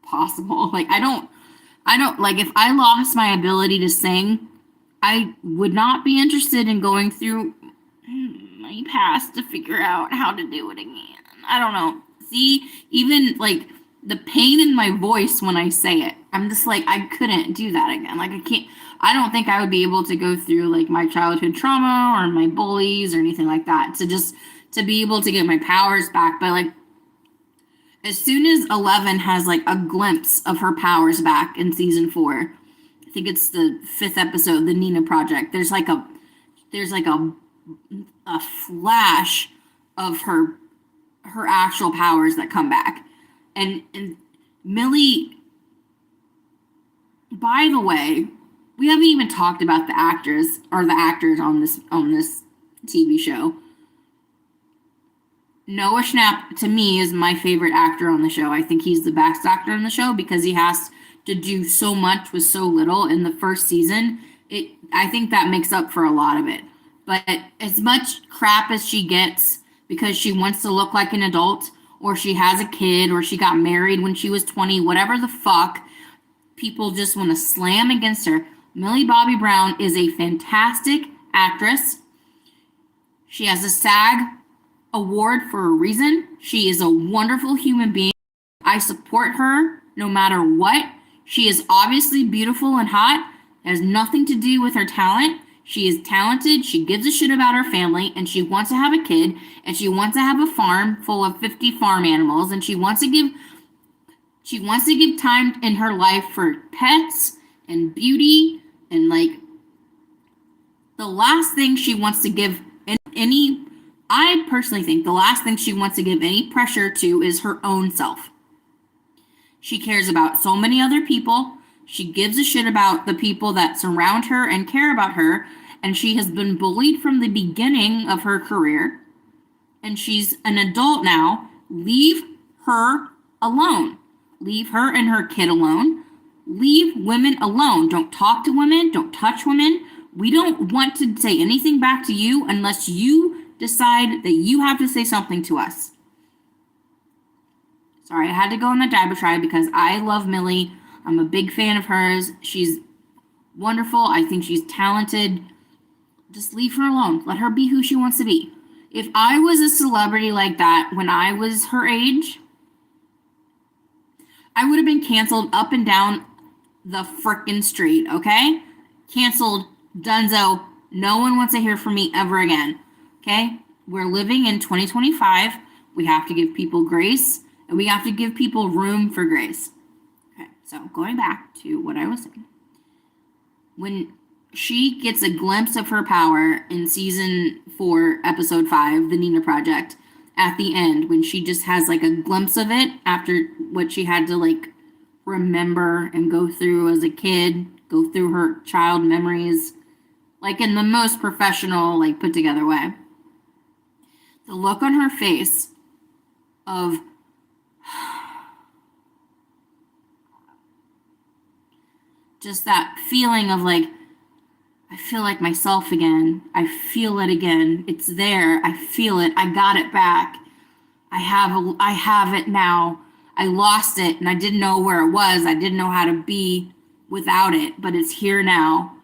possible. Like I don't like, if I lost my ability to sing, I would not be interested in going through my past to figure out how to do it again. I don't know. See, even like the pain in my voice when I say it, I'm just like, I couldn't do that again. Like I don't think I would be able to go through like my childhood trauma or my bullies or anything like that to be able to get my powers back. But like, as soon as 11 has like a glimpse of her powers back in season 4, I think it's the 5th episode, the Nina Project. There's like a flash of her actual powers that come back, and Millie. By the way, we haven't even talked about the actors on this TV show. Noah Schnapp, to me, is my favorite actor on the show. I think he's the best actor on the show because he has to do so much with so little in the first season. I think that makes up for a lot of it. But as much crap as she gets because she wants to look like an adult, or she has a kid, or she got married when she was 20, whatever the fuck, people just want to slam against her. Millie Bobby Brown is a fantastic actress. She has a SAG award for a reason. She is a wonderful human being. I support her no matter what. She is obviously beautiful and hot. It has nothing to do with her talent. She is talented. She gives a shit about her family, and she wants to have a kid, and she wants to have a farm full of 50 farm animals, and she wants to give time in her life for pets and beauty, and like the last thing she wants to give I personally think the last thing she wants to give any pressure to is her own self. She cares about so many other people. She gives a shit about the people that surround her and care about her. And she has been bullied from the beginning of her career. And she's an adult now. Leave her alone. Leave her and her kid alone. Leave women alone. Don't talk to women. Don't touch women. We don't want to say anything back to you unless you decide that you have to say something to us. Sorry, I had to go on that diatribe because I love Millie. I'm a big fan of hers. She's wonderful. I think she's talented. Just leave her alone. Let her be who she wants to be. If I was a celebrity like that when I was her age, I would have been canceled up and down the frickin' street, okay? Canceled, dunzo. No one wants to hear from me ever again. Okay, we're living in 2025. We have to give people grace, and we have to give people room for grace. Okay, so going back to what I was saying. When she gets a glimpse of her power in season 4, episode 5, the Nina Project, at the end, when she just has like a glimpse of it after what she had to like remember and go through as a kid, go through her child memories, like in the most professional, like put together way. The look on her face of just that feeling of like, I feel like myself again. I feel it again. It's there. I feel it. I got it back. I have it now. I lost it and I didn't know where it was. I didn't know how to be without it, but it's here now.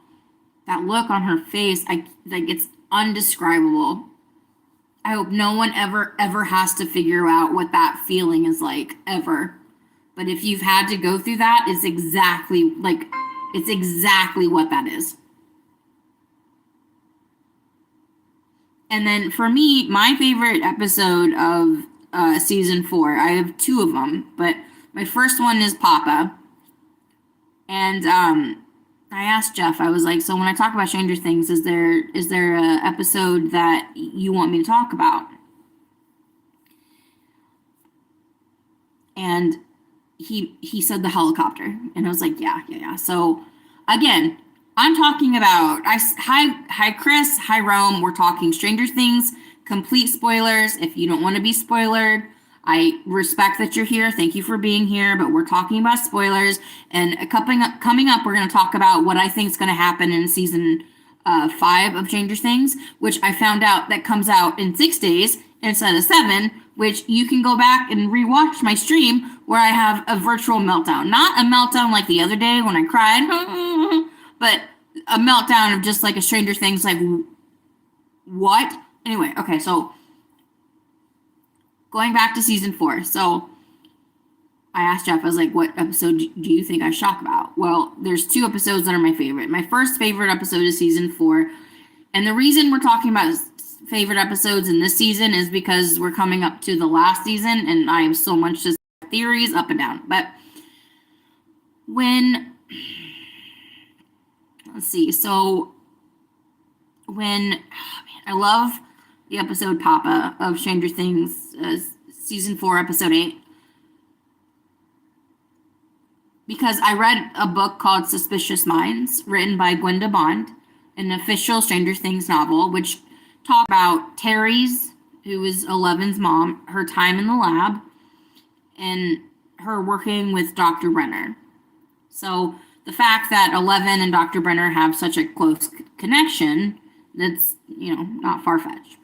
That look on her face, it's undescribable. I hope no one ever has to figure out what that feeling is like, ever. But if you've had to go through that, it's exactly what that is. And then for me, my favorite episode of season 4. I have 2 of them, but my first one is Papa. And I asked Jeff, I was like, so when I talk about Stranger Things, is there a episode that you want me to talk about? And he said the helicopter, and I was like, yeah. So again, I'm talking about hi Chris, hi Rome. We're talking Stranger Things, complete spoilers. If you don't want to be spoiled, I respect that you're here. Thank you for being here, but we're talking about spoilers. And coming up, we're going to talk about what I think is going to happen in season 5 of Stranger Things, which I found out that comes out in 6 days instead of 7, which you can go back and rewatch my stream where I have a virtual meltdown. Not a meltdown like the other day when I cried, but a meltdown of just like a Stranger Things, like, what? Anyway, okay, so going back to season 4. So I asked Jeff, I was like, what episode do you think I should talk about? Well, there's 2 episodes that are my favorite. My first favorite episode is season 4. And the reason we're talking about favorite episodes in this season is because we're coming up to the last season, and I have so much just theories up and down. But I love the episode Papa of Stranger Things, season 4, episode 8, because I read a book called Suspicious Minds, written by Gwenda Bond, an official Stranger Things novel, which talked about Terry's, who is Eleven's mom, her time in the lab, and her working with Dr. Brenner. So the fact that Eleven and Dr. Brenner have such a close connection, that's, not far-fetched.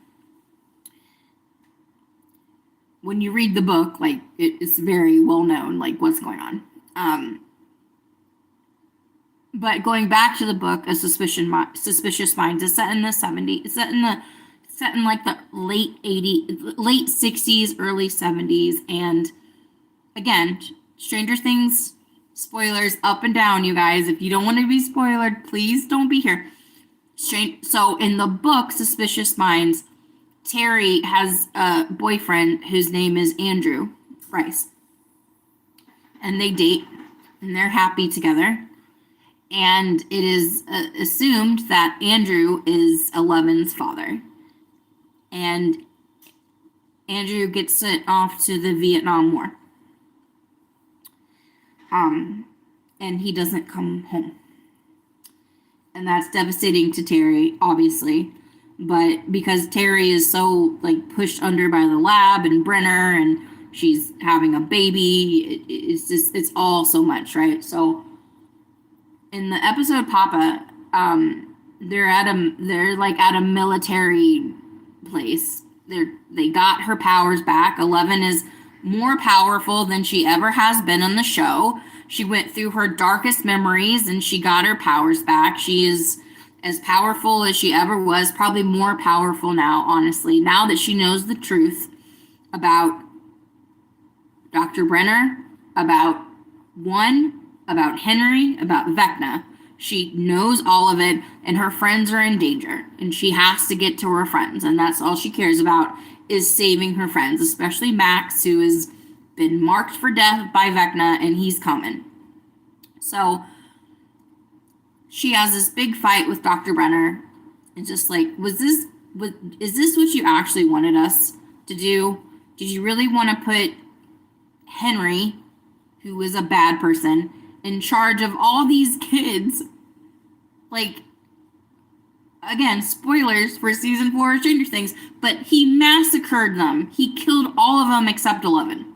When you read the book, like, it's very well known, like, what's going on. But going back to the book, A Suspicious Minds is set in the 70s. It's set in like the late 60s, early 70s. And again, Stranger Things spoilers up and down, you guys. If you don't want to be spoiled, please don't be here. So in the book, Suspicious Minds, Terry has a boyfriend whose name is Andrew Rice. And they date, and they're happy together. And it is assumed that Andrew is Eleven's father. And Andrew gets sent off to the Vietnam War. And he doesn't come home. And that's devastating to Terry, obviously. But because Terry is so, like, pushed under by the lab and Brenner, and she's having a baby, it's all so much, right? So in the episode Papa, they're at a military place. They got her powers back. 11 is more powerful than she ever has been on the show. She went through her darkest memories and she got her powers back. She is as powerful as she ever was, probably more powerful now, honestly, now that she knows the truth about Dr. Brenner, about Henry, about Vecna. She knows all of it, and her friends are in danger, and she has to get to her friends, and that's all she cares about, is saving her friends, especially Max, who has been marked for death by Vecna, and he's coming. So she has this big fight with Dr. Brenner, and just like, is this what you actually wanted us to do? Did you really want to put Henry, who is a bad person, in charge of all these kids? Like, again, spoilers for season 4 of Stranger Things, but he massacred them. He killed all of them except 11.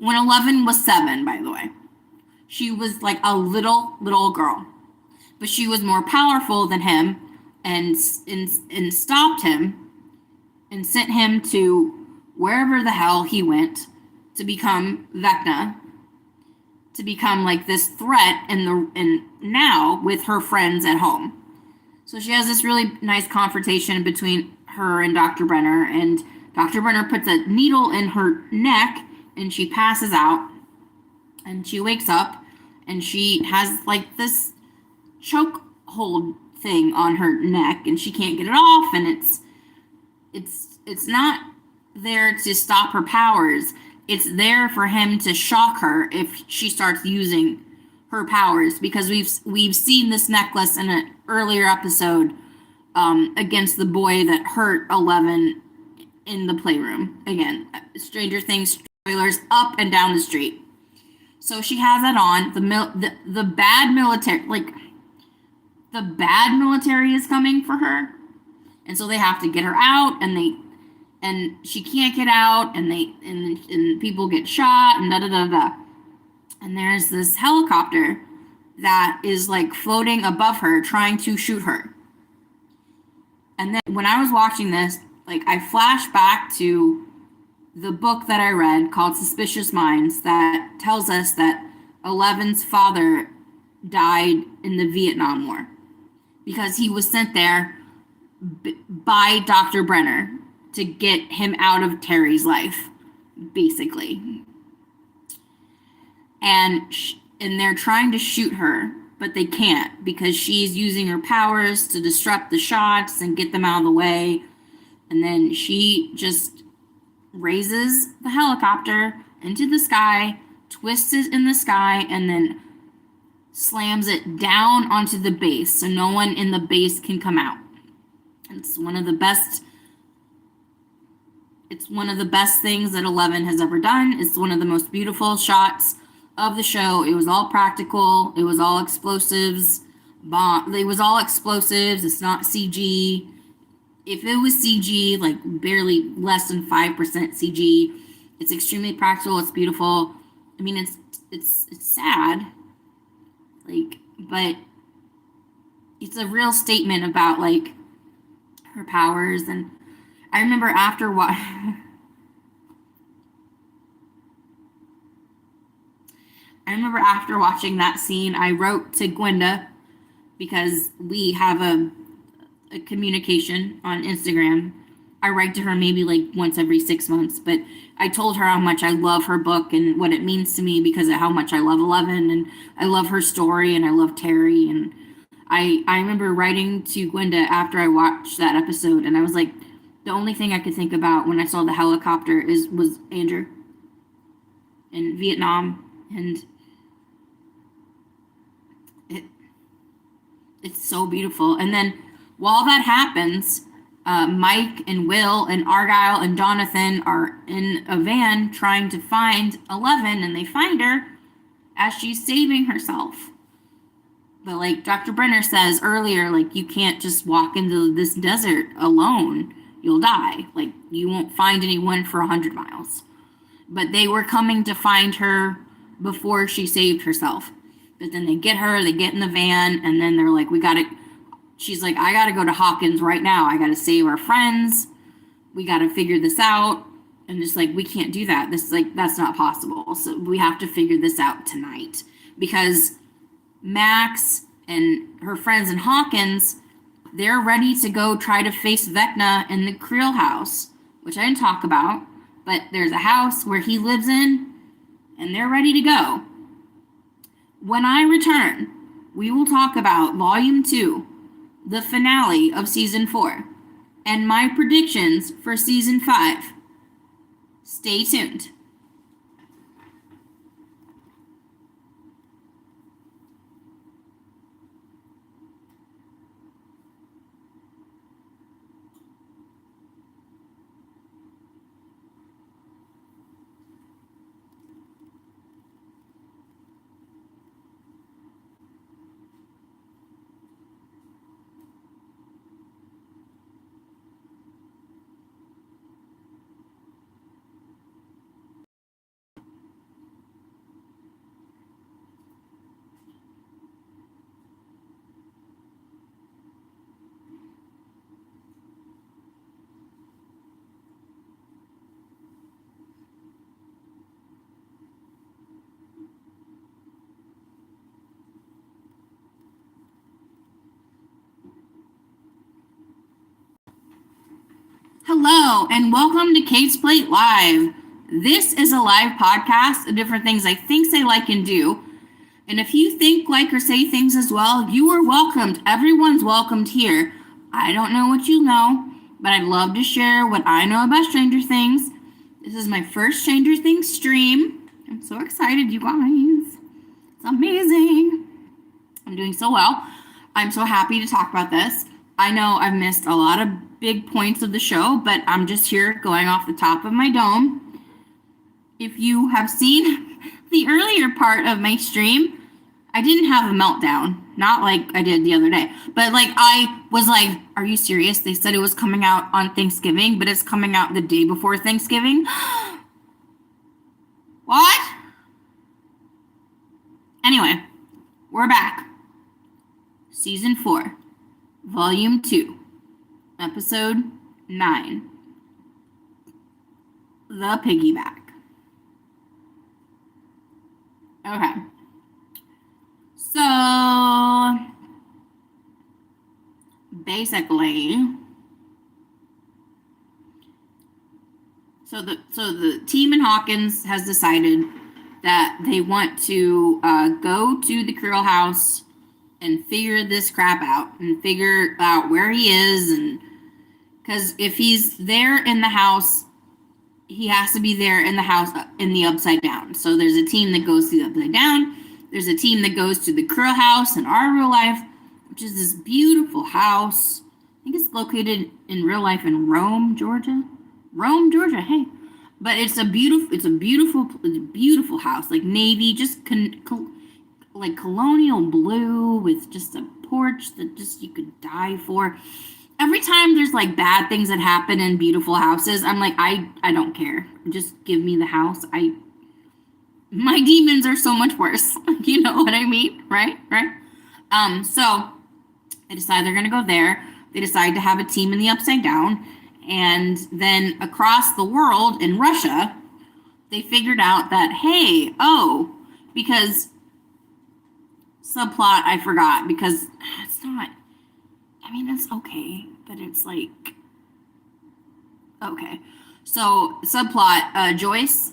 When 11 was 7, by the way. She was like a little girl. But she was more powerful than him, and stopped him and sent him to wherever the hell he went to become Vecna, to become like this threat and now with her friends at home. So she has this really nice confrontation between her and Dr. Brenner, and Dr. Brenner puts a needle in her neck and she passes out, and she wakes up and she has like this choke hold thing on her neck and she can't get it off, and it's not there to stop her powers. It's there for him to shock her if she starts using her powers, because we've seen this necklace in an earlier episode against the boy that hurt 11 in the playroom. Again, Stranger Things spoilers up and down the street. So she has that on. The bad military, like the bad military, is coming for her, and so they have to get her out, and she can't get out, and people get shot, and da da da da. And there's this helicopter that is like floating above her, trying to shoot her. And then when I was watching this, like, I flashed back to the book that I read called Suspicious Minds, that tells us that 11's father died in the Vietnam War because he was sent there by Dr. Brenner to get him out of Terry's life, basically. And they're trying to shoot her, but they can't because she's using her powers to disrupt the shots and get them out of the way. And then she just raises the helicopter into the sky, twists it in the sky, and then slams it down onto the base so no one in the base can come out. It's one of the best things that 11 has ever done. It's one of the most beautiful shots of the show. It was all practical. It was all explosives. It was all explosives. It's not CG. If it was CG, like barely less than 5% CG, it's extremely practical. It's beautiful. I mean, it's sad, like, but it's a real statement about like her powers. And I remember after watching that scene, I wrote to Gwenda, because we have a communication on Instagram. I write to her maybe like once every 6 months, but I told her how much I love her book and what it means to me because of how much I love 11 and I love her story and I love Terry. And I remember writing to Gwenda after I watched that episode, and I was like, the only thing I could think about when I saw the helicopter was Andrew in Vietnam, and it's so beautiful. And then while that happens, Mike and Will and Argyle and Jonathan are in a van trying to find 11, and they find her as she's saving herself. But like Dr. Brenner says earlier, like, you can't just walk into this desert alone. You'll die. Like, you won't find anyone for 100 miles. But they were coming to find her before she saved herself. But then they get in the van, and then they're like, she's like, I gotta go to Hawkins right now. I gotta save our friends. We gotta figure this out. And just like, we can't do that. That's not possible. So we have to figure this out tonight. Because Max and her friends in Hawkins, they're ready to go try to face Vecna in the Creel house, which I didn't talk about, but there's a house where he lives in, and they're ready to go. When I return, we will talk about Volume 2, the finale of Season 4, and my predictions for Season 5. Stay tuned. Hello, and welcome to Kate's Plate Live. This is a live podcast of different things I think, say, like, and do. And if you think, like, or say things as well, you are welcomed. Everyone's welcomed here. I don't know what you know, but I'd love to share what I know about Stranger Things. This is my first Stranger Things stream. I'm so excited, you guys. It's amazing. I'm doing so well. I'm so happy to talk about this. I know I've missed a lot of big points of the show, but I'm just here going off the top of my dome. If you have seen the earlier part of my stream, I didn't have a meltdown. Not like I did the other day. But like I was like, are you serious? They said it was coming out on Thanksgiving, but it's coming out the day before Thanksgiving. What? Anyway, we're back. Season 4, Volume 2, Episode 9, The Piggyback. Okay. So, basically, the team in Hawkins has decided that they want to go to the Krill house and figure this crap out and figure out where he is, and because if he's there in the house, he has to be there in the house in the Upside Down. So there's a team that goes to the Upside Down. There's a team that goes to the Krill house in our real life, which is this beautiful house. I think it's located in real life in Rome, Georgia. Hey, but it's a beautiful house, like navy, just like colonial blue with just a porch that just you could die for. Every time there's like bad things that happen in beautiful houses, I'm like, I don't care. Just give me the house. My demons are so much worse. You know what I mean? Right? So they decide they're gonna go there. They decide to have a team in the Upside Down. And then across the world in Russia, they figured out that, hey, because subplot, I forgot, because it's not, I mean, it's okay, but it's like, okay. So, subplot, Joyce,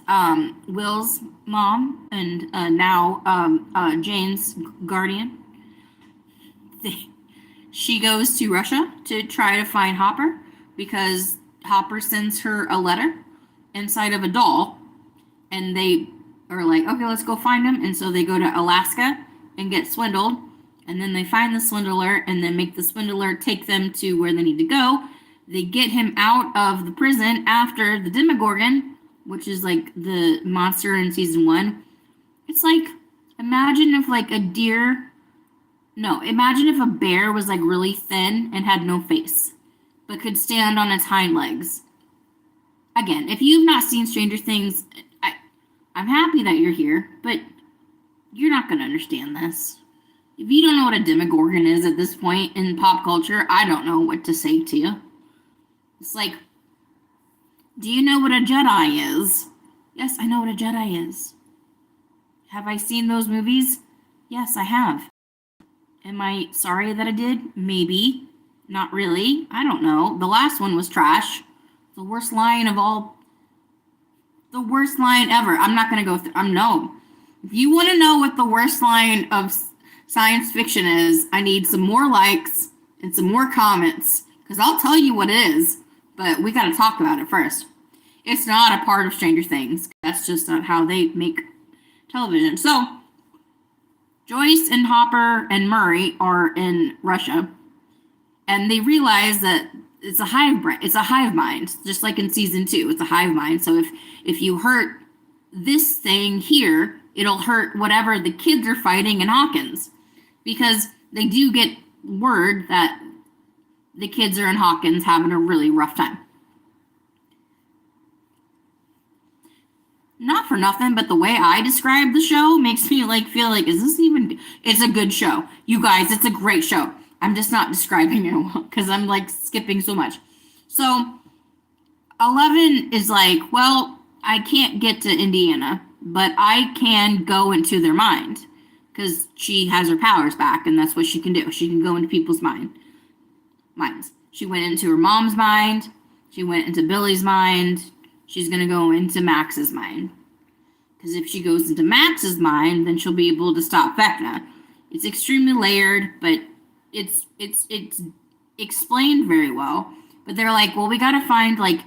Will's mom, and now Jane's guardian, she goes to Russia to try to find Hopper, because Hopper sends her a letter inside of a doll, and they are like, okay, let's go find him. And so they go to Alaska and get swindled, and then they find the swindler and then make the swindler take them to where they need to go. They get him out of the prison after the Demogorgon, which is like the monster in season 1. It's like, imagine if a bear was like really thin and had no face, but could stand on its hind legs. Again, if you've not seen Stranger Things, I'm happy that you're here, but you're not going to understand this. If you don't know what a Demogorgon is at this point in pop culture, I don't know what to say to you. It's like, do you know what a Jedi is? Yes, I know what a Jedi is. Have I seen those movies? Yes, I have. Am I sorry that I did? Maybe. Not really. I don't know. The last one was trash. The worst line of all. The worst line ever. I'm not going to go through. No. If you want to know what the worst line of science fiction is, I need some more likes and some more comments. Because I'll tell you what it is. But we got to talk about it first. It's not a part of Stranger Things. That's just not how they make television. So, Joyce and Hopper and Murray are in Russia. And they realize that it's a hive mind, just like in season 2. It's a hive mind. So if you hurt this thing here, it'll hurt whatever the kids are fighting in Hawkins, because they do get word that the kids are in Hawkins having a really rough time. Not for nothing, but the way I describe the show makes me feel like, is this even? It's a good show, you guys. It's a great show. I'm just not describing it well because I'm skipping so much. So 11 is like, well, I can't get to Indiana, but I can go into their mind because she has her powers back, and that's what she can do. She can go into people's minds. She went into her mom's mind. She went into Billy's mind. She's going to go into Max's mind. Because if she goes into Max's mind, then she'll be able to stop Vecna. It's extremely layered, but it's explained very well. But they're like, well, we gotta find like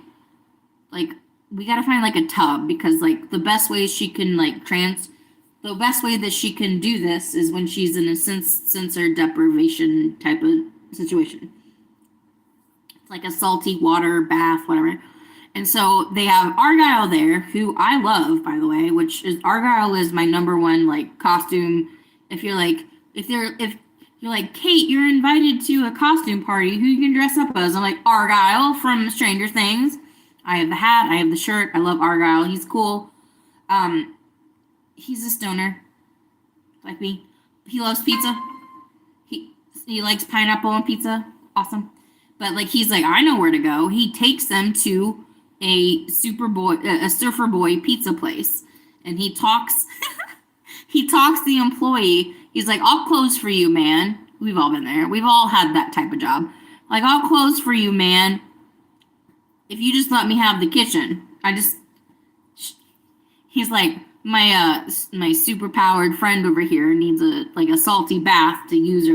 a tub because like the best way she can the best way that she can do this is when she's in a sensor deprivation type of situation. It's like a salty water bath, whatever. And so they have Argyle there, who I love, by the way, which is Argyle is my number one like costume. If you're like, if you're like, Kate, you're invited to a costume party, who you can dress up as? I'm like, Argyle from Stranger Things. I have the hat, I have the shirt. I love Argyle. He's cool. He's a stoner, like me. He loves pizza. He likes pineapple on pizza. Awesome. But like he's like, I know where to go. He takes them to a surfer boy pizza place, and he talks the employee. He's like, I'll close for you, man. We've all been there. We've all had that type of job. Like, I'll close for you, man, if you just let me have the kitchen. He's like, my super powered friend over here needs a salty bath to use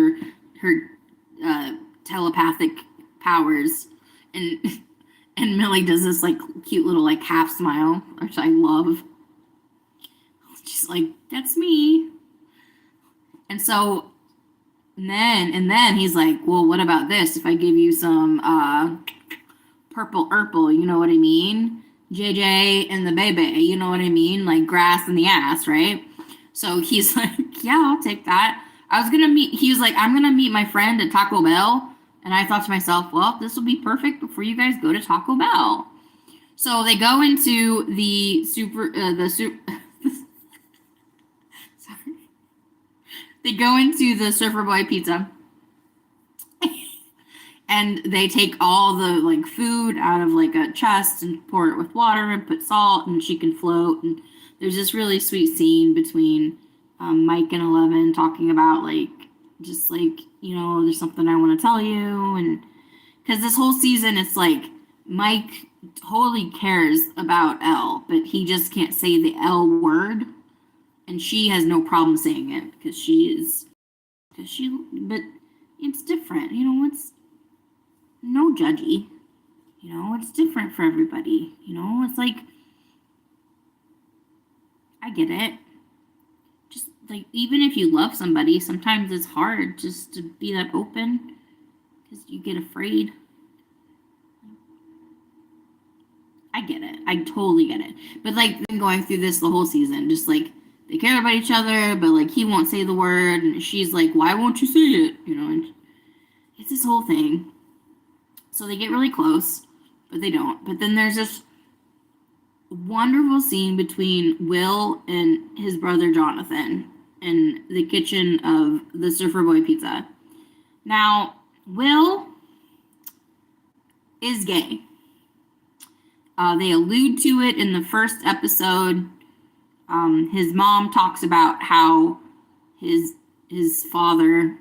her telepathic powers, and Millie does this like cute little like half smile, which I love. She's like, that's me. And so and then he's like, well, what about this if I give you some purple urple, you know what I mean? JJ and the baby, you know what I mean? Like grass in the ass, right? So he's like, yeah, I'll take that. He was like, I'm gonna meet my friend at Taco Bell. And I thought to myself, well, this will be perfect before you guys go to Taco Bell. So they go into they go into the Surfer Boy Pizza. And they take all the like food out of like a chest and pour it with water and put salt, and she can float. And there's this really sweet scene between Mike and Eleven talking about like just like, you know, there's something I want to tell you. And because this whole season it's like Mike totally cares about Elle, but he just can't say the L word, and she has no problem saying it because but it's different, you know. It's no judgy, you know, it's different for everybody, you know. It's like, I get it. Just like, even if you love somebody, sometimes it's hard just to be that open because you get afraid. I get it. I totally get it. But like, been going through this the whole season, just like they care about each other, but like he won't say the word, and she's like, why won't you say it, you know? And it's this whole thing. So they get really close, but they don't. But then there's this wonderful scene between Will and his brother Jonathan in the kitchen of the Surfer Boy Pizza. Now, Will is gay. They allude to it in the first episode. His mom talks about how his father,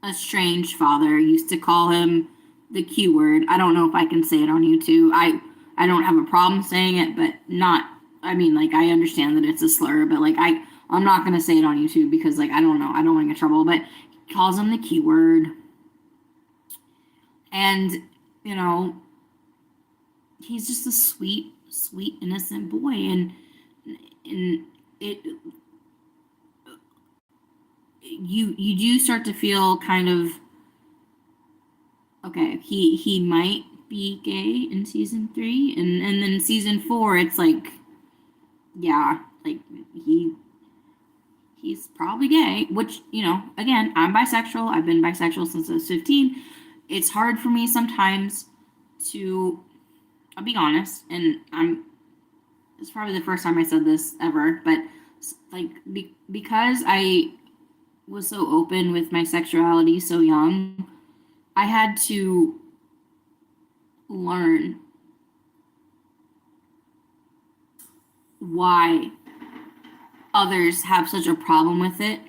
estranged father, used to call him the Q word. I don't know if I can say it on YouTube. I don't have a problem saying it, but not, I mean, like, I understand that it's a slur, but like, I'm not going to say it on YouTube because like, I don't know, I don't want to get in trouble, but he calls him the Q word. And, you know, he's just a sweet, sweet, innocent boy. And it, you do start to feel kind of, okay, he might be gay in season 3, and then season 4, it's like, yeah, like he's probably gay, which, you know, again, I'm bisexual. I've been bisexual since I was 15. It's hard for me sometimes to, I'll be honest, and it's probably the first time I said this ever, but like, because I was so open with my sexuality so young, I had to learn why others have such a problem with it.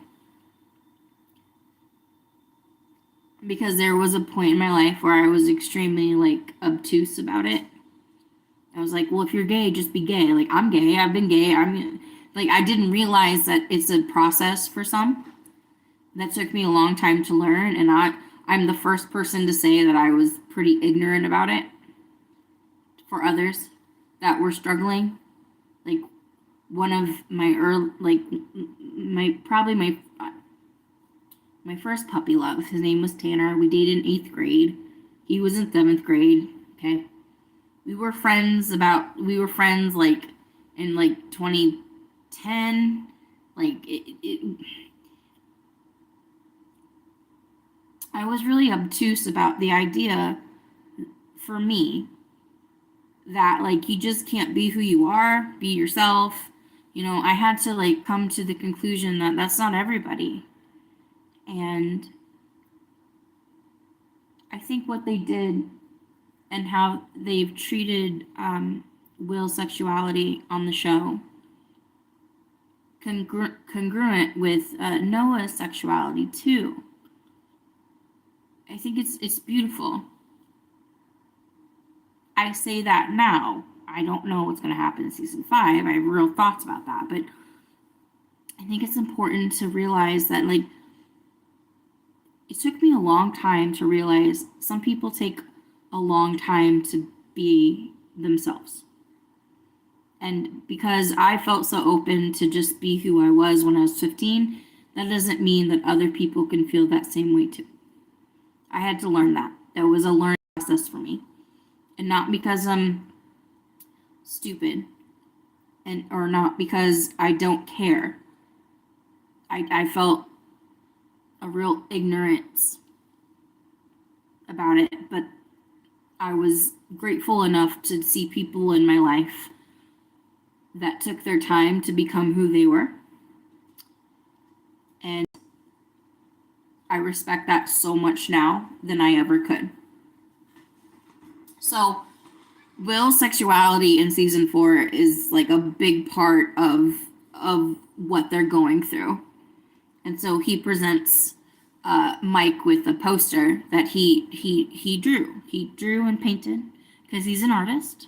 Because there was a point in my life where I was extremely like obtuse about it. I was like, well, if you're gay, just be gay. Like, I'm gay. I've been gay. I'm like, I didn't realize that it's a process for some. That took me a long time to learn, and I'm the first person to say that I was pretty ignorant about it for others that were struggling. Like one of my early, like my first puppy love. His name was Tanner. We dated in 8th grade. He was in 7th grade. Okay. We were friends like in like 2010. Like I was really obtuse about the idea for me that like you just can't be who you are, be yourself. You know, I had to like come to the conclusion that that's not everybody. And I think what they did and how they've treated Will's sexuality on the show congruent with Noah's sexuality too. I think it's beautiful. I say that now. I don't know what's going to happen in season 5. I have real thoughts about that, but I think it's important to realize that, like, it took me a long time to realize some people take a long time to be themselves. And because I felt so open to just be who I was when I was 15, that doesn't mean that other people can feel that same way too. I had to learn that. That was a learning process for me. And not because I'm stupid or not because I don't care. I felt a real ignorance about it, but I was grateful enough to see people in my life that took their time to become who they were. And I respect that so much now than I ever could. So Will's sexuality in season 4 is like a big part of what they're going through. And so he presents Mike with a poster that he drew. He drew and painted because he's an artist.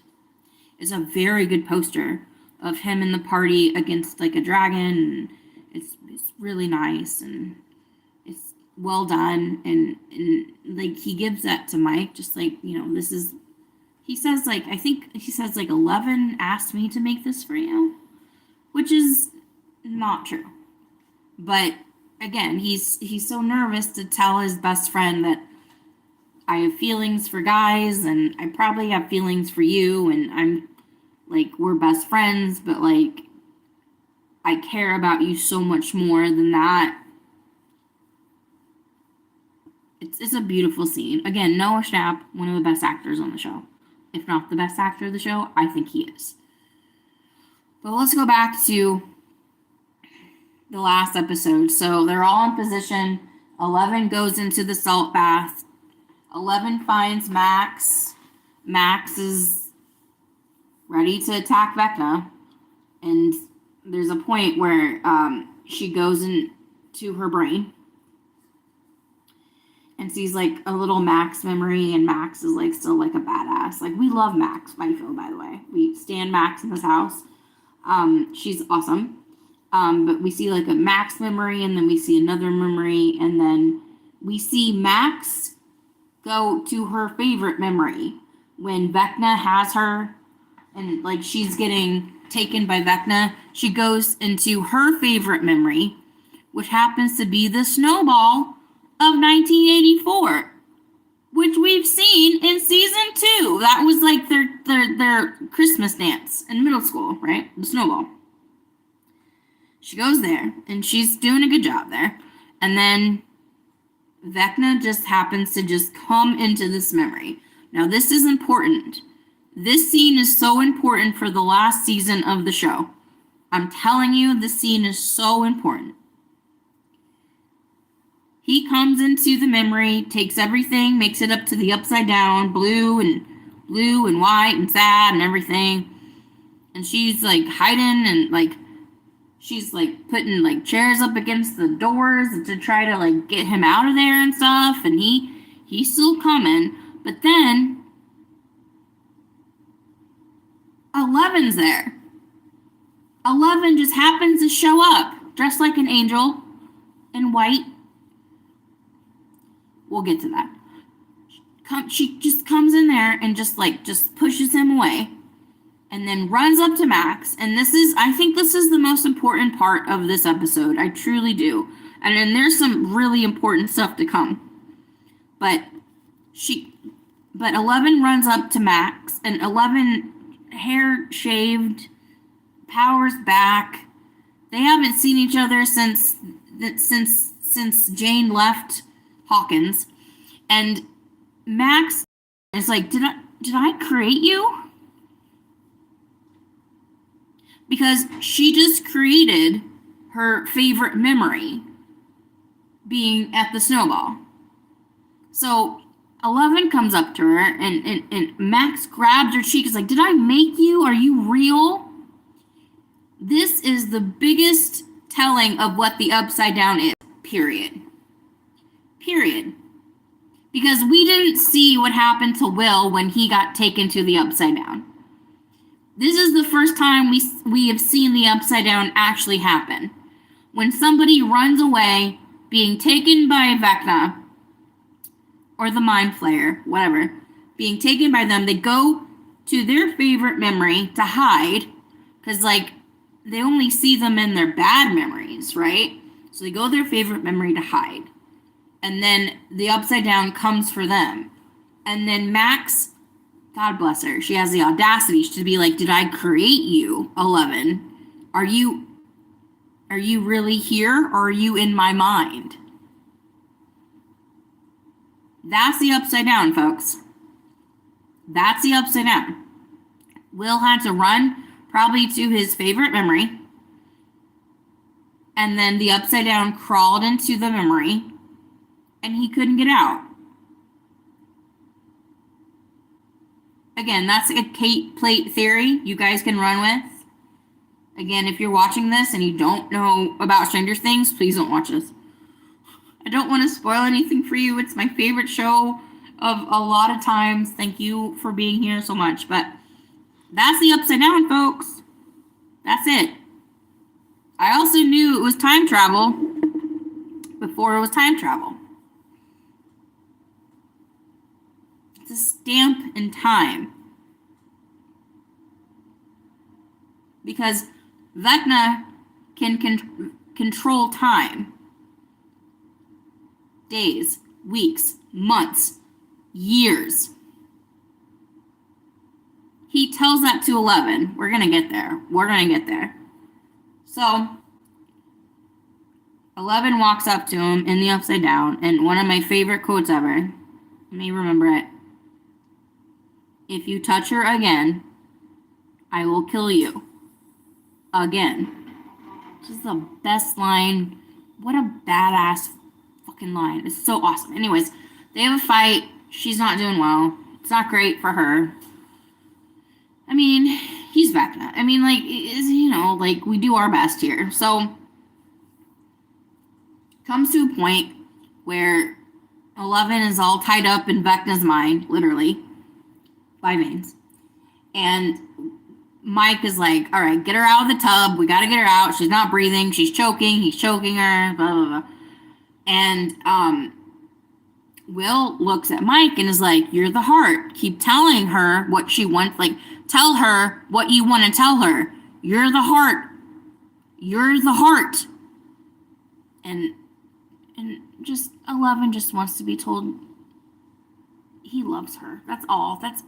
It's a very good poster of him in the party against like a dragon. And it's really nice and it's well done. And like he gives that to Mike, just like, you know, this is, he says like, I think he says like 11 asked me to make this for you, which is not true. But again, he's so nervous to tell his best friend that I have feelings for guys and I probably have feelings for you and I'm like, we're best friends, but like I care about you so much more than that. It's a beautiful scene. Again, Noah Schnapp, one of the best actors on the show. If not the best actor of the show, I think he is. But let's go back to the last episode. So they're all in position. 11 goes into the salt bath. 11 finds Max. Max is ready to attack Vecna. And there's a point where she goes into her brain and sees like a little Max memory, and Max is like still like a badass. Like we love Max Byfield, by the way. We stand Max in this house. She's awesome. But we see like a Max memory, and then we see another memory, and then we see Max go to her favorite memory when Vecna has her, and like she's getting taken by Vecna. She goes into her favorite memory, which happens to be the snowball of 1984, which we've seen in season 2. That was like their Christmas dance in middle school, right? The snowball. She goes there, and she's doing a good job there. And then Vecna just happens to just come into this memory. Now, this is important. This scene is so important for the last season of the show. I'm telling you, this scene is so important. He comes into the memory, takes everything, makes it up to the upside down, blue and white and sad and everything. And she's like hiding and like she's like putting like chairs up against the doors to try to like get him out of there and stuff. And he's still coming. But then 11's there. 11 just happens to show up dressed like an angel in white. we'll get to that. She just comes in there and just pushes him away, and then runs up to Max. And I think this is the most important part of this episode. I truly do. And then there's some really important stuff to come. But 11 runs up to Max, and 11, hair shaved, powers back. They haven't seen each other since Jane left Hawkins. And Max is like, did I create you? Because she just created her favorite memory, being at the snowball. So 11 comes up to her, and Max grabs her cheek. Is like, did I make you? Are you real? This is the biggest telling of what the Upside Down is, period. Because we didn't see what happened to Will when he got taken to the Upside Down. This is the first time we have seen the Upside Down actually happen. When somebody runs away, being taken by Vecna, or the Mind Flayer, whatever, being taken by them, they go to their favorite memory to hide, because, they only see them in their bad memories, right? So they go to their favorite memory to hide. And then the Upside Down comes for them. And then Max, God bless her, she has the audacity to be like, did I create you, 11? Are you really here, or are you in my mind? That's the Upside Down, folks. That's the Upside Down. Will had to run probably to his favorite memory. And then the Upside Down crawled into the memory, and he couldn't get out. Again, that's a Kate Plate theory you guys can run with. Again, if you're watching this and you don't know about Stranger Things, please don't watch this. I don't want to spoil anything for you. It's my favorite show of a lot of times. Thank you for being here so much. But that's the Upside Down, folks. That's it. I also knew it was time travel before it was time travel. It's a stamp in time. Because Vecna can control time. Days, weeks, months, years. He tells that to 11. We're going to get there. So 11 walks up to him in the Upside Down, and one of my favorite quotes ever, let me remember it. If you touch her again, I will kill you. Again. This is the best line. What a badass fucking line. It's so awesome. Anyways, they have a fight. She's not doing well. It's not great for her. I mean, he's Vecna. I mean, we do our best here. So, comes to a point where 11 is all tied up in Vecna's mind, literally, by veins. And Mike is like, all right, get her out of the tub. We got to get her out. She's not breathing. She's choking. He's choking her, blah, blah, blah. And Will looks at Mike and is like, you're the heart. Keep telling her what she wants. Tell her what you want to tell her. You're the heart. You're the heart. And just 11 just wants to be told he loves her. That's all. That's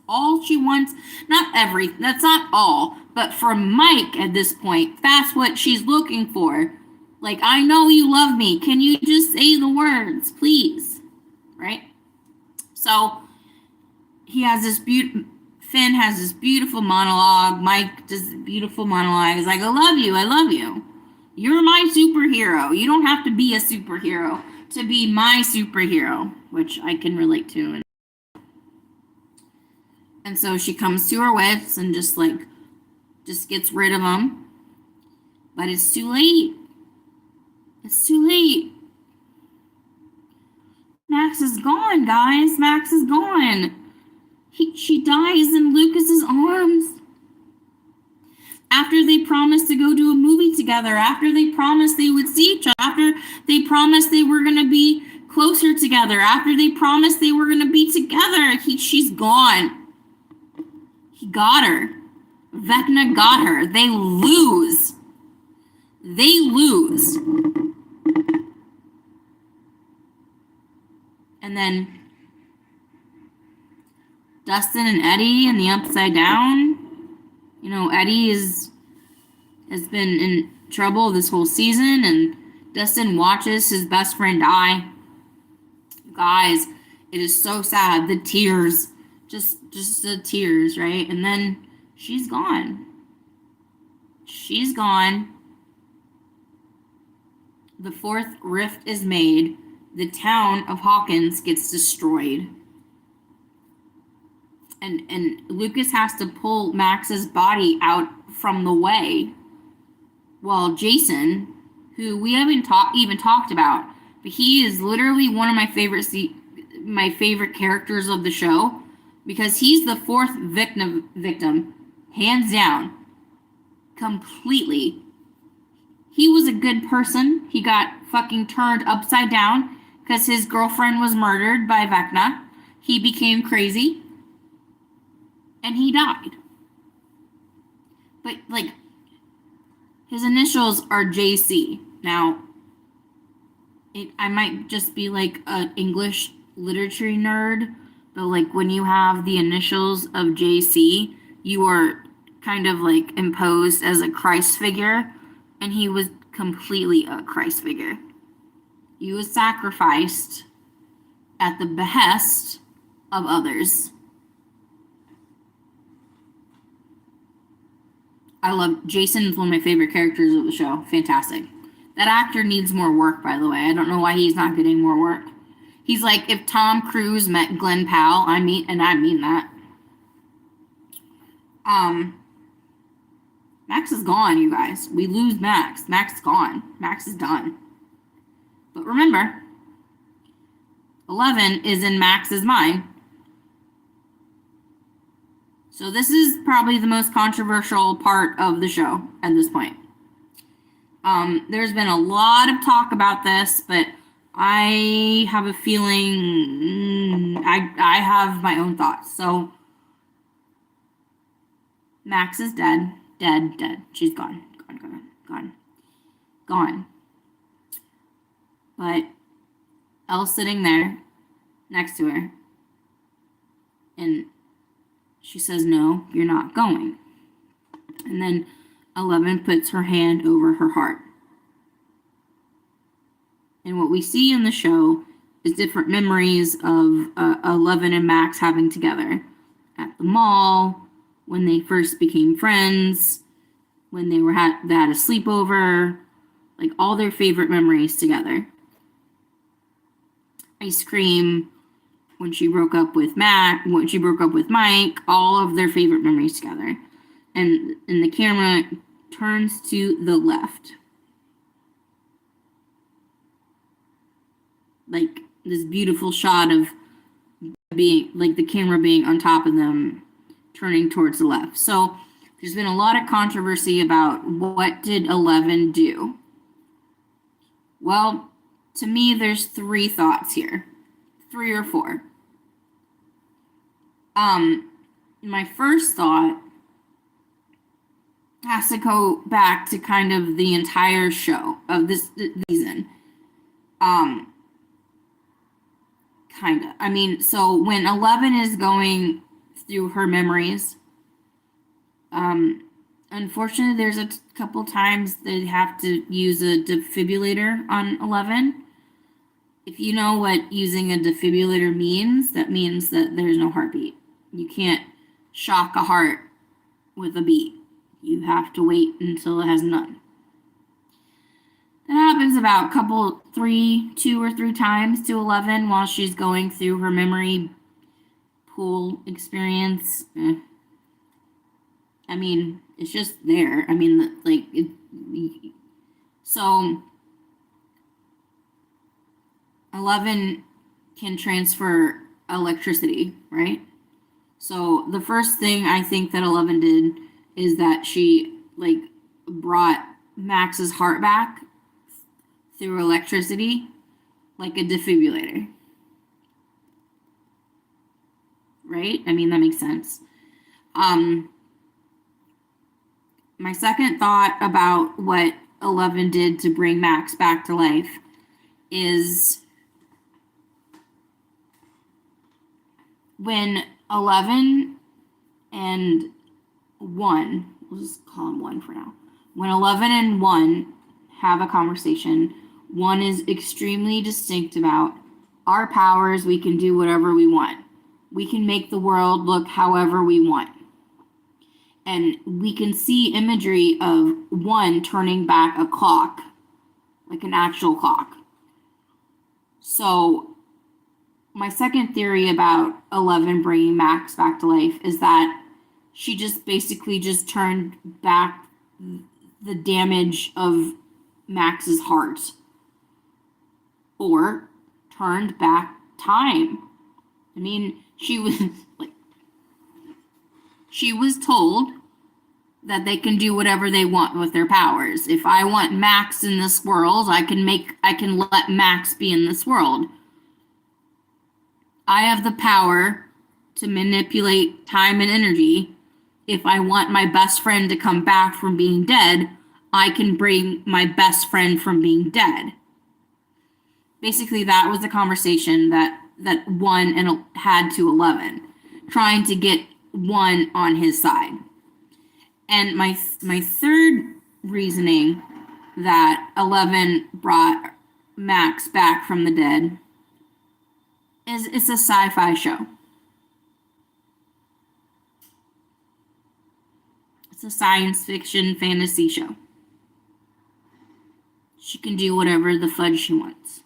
all she wants. That's not all. But for Mike at this point, that's what she's looking for. I know you love me. Can you just say the words, please? Right? So he has this Finn has this beautiful monologue. Mike does a beautiful monologue. He's like, I love you. I love you. You're my superhero. You don't have to be a superhero to be my superhero, which I can relate to. And so she comes to her wits and just gets rid of him. But it's too late. It's too late. Max is gone, guys. Max is gone. She dies in Lucas's arms. After they promised to go do a movie together. After they promised they would see each other. After they promised they were going to be closer together after they promised they were going to be together. She's gone. He got her. Vecna got her. They lose. They lose. And then Dustin and Eddie in the Upside Down. You know, Eddie has been in trouble this whole season, and Dustin watches his best friend die. Guys, it is so sad. The tears, just the tears, right? And then she's gone. She's gone. The fourth rift is made. The town of Hawkins gets destroyed. And Lucas has to pull Max's body out from the way. While Jason, who we haven't even talked about, but he is literally one of my favorite characters of the show, because he's the fourth victim, hands down, completely. He was a good person. He got fucking turned upside down because his girlfriend was murdered by Vecna. He became crazy. And he died. But, like, his initials are JC. Now, I might just be, like, an English literature nerd, but, like, when you have the initials of JC, you are kind of, like, imposed as a Christ figure, and he was completely a Christ figure. He was sacrificed at the behest of others. I love Jason's one of my favorite characters of the show. Fantastic. That actor needs more work, by the way. I don't know why he's not getting more work. He's like if Tom Cruise met Glenn Powell. I mean that. Max is gone, you guys. We lose Max. Max is gone. Max is done. But remember, 11 is in Max's mind. So this is probably the most controversial part of the show at this point. There's been a lot of talk about this, but I have a feeling I have my own thoughts. So Max is dead. Dead. She's gone. Gone. But Elle's sitting there next to her. And she says, no, you're not going. And then 11 puts her hand over her heart. And what we see in the show is different memories of 11 and Max having together at the mall, when they first became friends, when they had a sleepover, like all their favorite memories together. Ice cream, when she broke up with Mike, all of their favorite memories together. And the camera turns to the left. Like this beautiful shot of being, like the camera being on top of them, turning towards the left. So there's been a lot of controversy about what did 11 do. Well, to me, there's 3 thoughts here. 3 or 4. My first thought has to go back to kind of the entire show of this season. Kinda. I mean, so when 11 is going through her memories, unfortunately, there's a couple times they have to use a defibrillator on 11. If you know what using a defibrillator means, that means that there's no heartbeat. You can't shock a heart with a beat. You have to wait until it has none. That happens about 2 or 3 times to 11 while she's going through her memory pool experience. I mean, it's just there. I mean, like, so 11 can transfer electricity, right? So the first thing I think that 11 did is that she, like, brought Max's heart back through electricity. like a defibrillator. Right? I mean, that makes sense. My second thought about what 11 did to bring Max back to life is when 11 and 1, we'll just call him 1 for now. When 11 and 1 have a conversation, 1 is extremely distinct about our powers. We can do whatever we want. We can make the world look however we want. And we can see imagery of 1 turning back a clock, like an actual clock. So my second theory about 11 bringing Max back to life is that she just basically just turned back the damage of Max's heart, or turned back time. I mean, she was told that they can do whatever they want with their powers. If I want Max in this world, I can let Max be in this world. I have the power to manipulate time and energy. If I want my best friend to come back from being dead, I can bring my best friend from being dead. Basically, that was the conversation that 1 and had to 11, trying to get 1 on his side. And my third reasoning that 11 brought Max back from the dead is it's a sci-fi show. It's a science fiction fantasy show. She can do whatever the fudge she wants.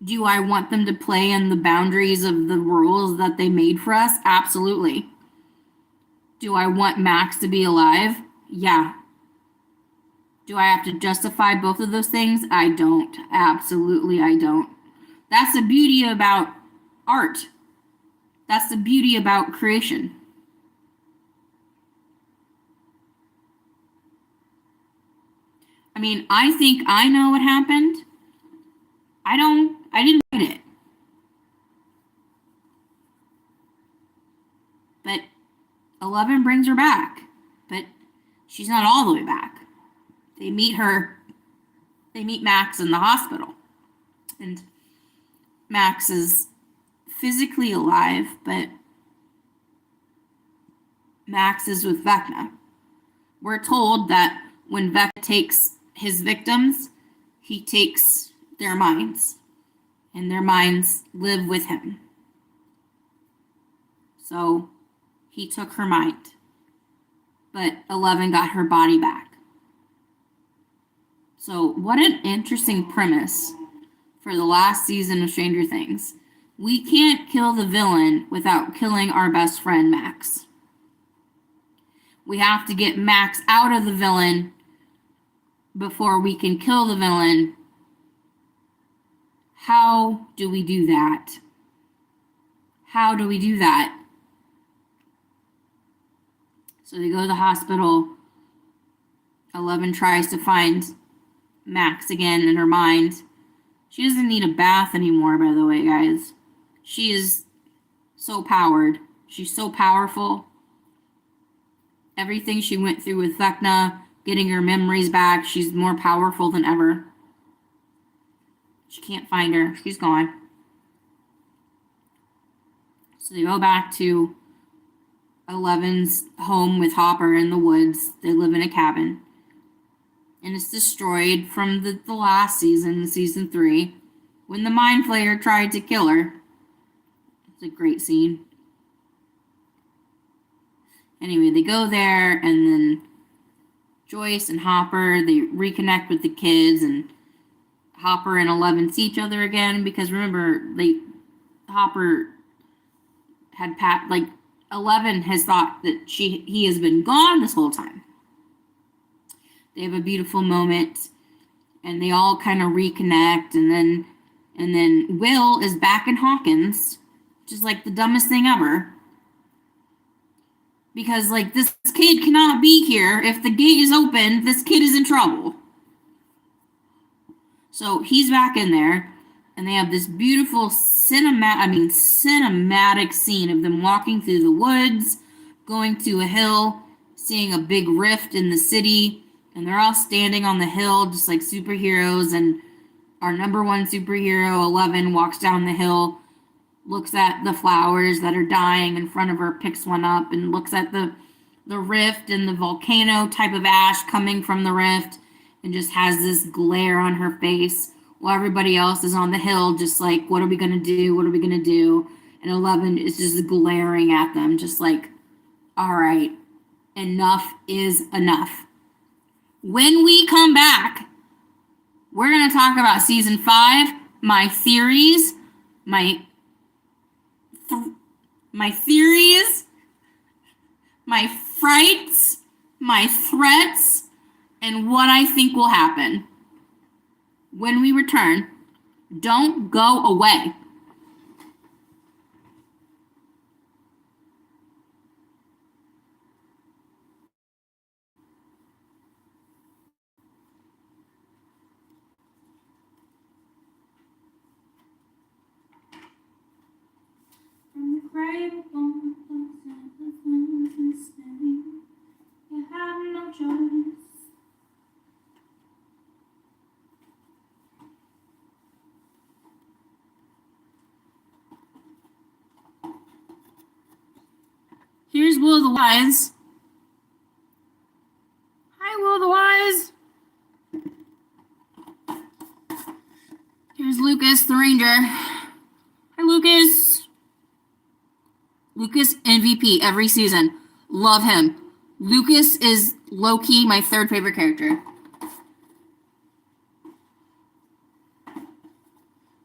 Do I want them to play in the boundaries of the rules that they made for us? Absolutely. Do I want Max to be alive? Yeah. Do I have to justify both of those things? I don't. Absolutely, I don't. That's the beauty about art. That's the beauty about creation. I mean, I think I know what happened. I didn't write it. But 11 brings her back. But she's not all the way back. They meet Max in the hospital. And Max is physically alive, but Max is with Vecna. We're told that when Vecna takes his victims, he takes their minds, and their minds live with him. So he took her mind, but 11 got her body back. So what an interesting premise for the last season of Stranger Things. We can't kill the villain without killing our best friend, Max. We have to get Max out of the villain before we can kill the villain. How do we do that? How do we do that? So they go to the hospital. 11 tries to find Max again in her mind. She doesn't need a bath anymore, by the way, guys. She is so powered. She's so powerful. Everything she went through with Vecna, getting her memories back, she's more powerful than ever. She can't find her. She's gone. So they go back to 11's home with Hopper in the woods. They live in a cabin. And it's destroyed from the last season, season 3, when the Mind Flayer tried to kill her. It's a great scene. Anyway, they go there, and then Joyce and Hopper, they reconnect with the kids, and Hopper and 11 see each other again, because remember, Hopper had 11 has thought that he has been gone this whole time. They have a beautiful moment, and they all kind of reconnect, and then Will is back in Hawkins, which is like the dumbest thing ever. Because this kid cannot be here. If the gate is open, this kid is in trouble. So he's back in there, and they have this beautiful cinematic scene of them walking through the woods, going to a hill, seeing a big rift in the city, and they're all standing on the hill just like superheroes. And our number one superhero, 11, walks down the hill, looks at the flowers that are dying in front of her, picks one up, and looks at the rift and the volcano type of ash coming from the rift, and just has this glare on her face while everybody else is on the hill just like, what are we going to do? What are we going to do? And 11 is just glaring at them, just like, all right, enough is enough. When we come back, we're going to talk about season 5, my theories, my theories, my frights, my threats, and what I think will happen. When we return, don't go away. From the cradle you have no choice. Here's Will the Wise. Hi, Will the Wise. Here's Lucas the Ranger. Hi, Lucas. Lucas MVP every season. Love him. Lucas is low-key my 3rd favorite character.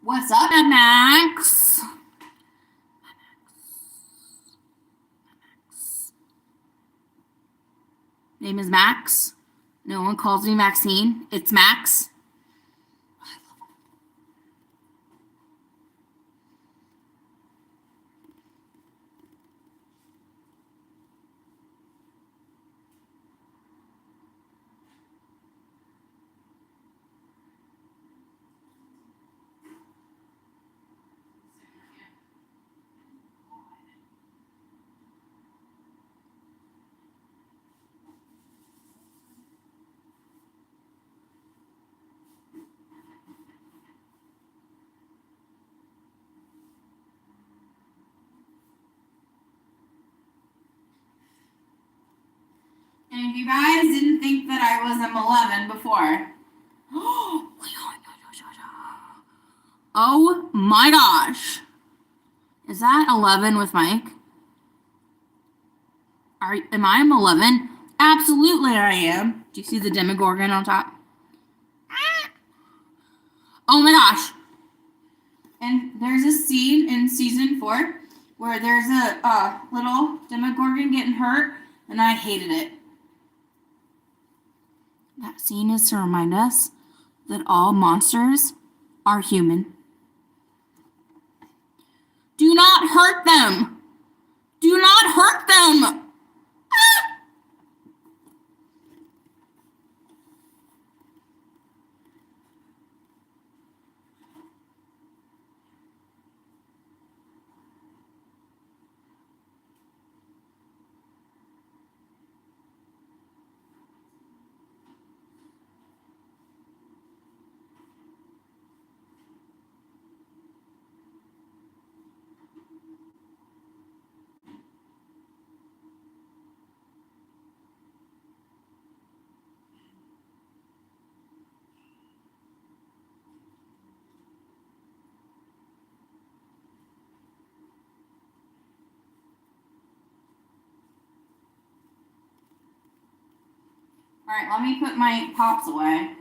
What's up, Max? Name is Max. No one calls me Maxine. It's Max. And if you guys didn't think that I was M11 before, oh my gosh. Is that 11 with Mike? Am I M11? Absolutely I am. Do you see the Demogorgon on top? Oh my gosh. And there's a scene in season 4 where there's a little Demogorgon getting hurt, and I hated it. That scene is to remind us that all monsters are human. Do not hurt them. Do not hurt them. All right, let me put my pops away.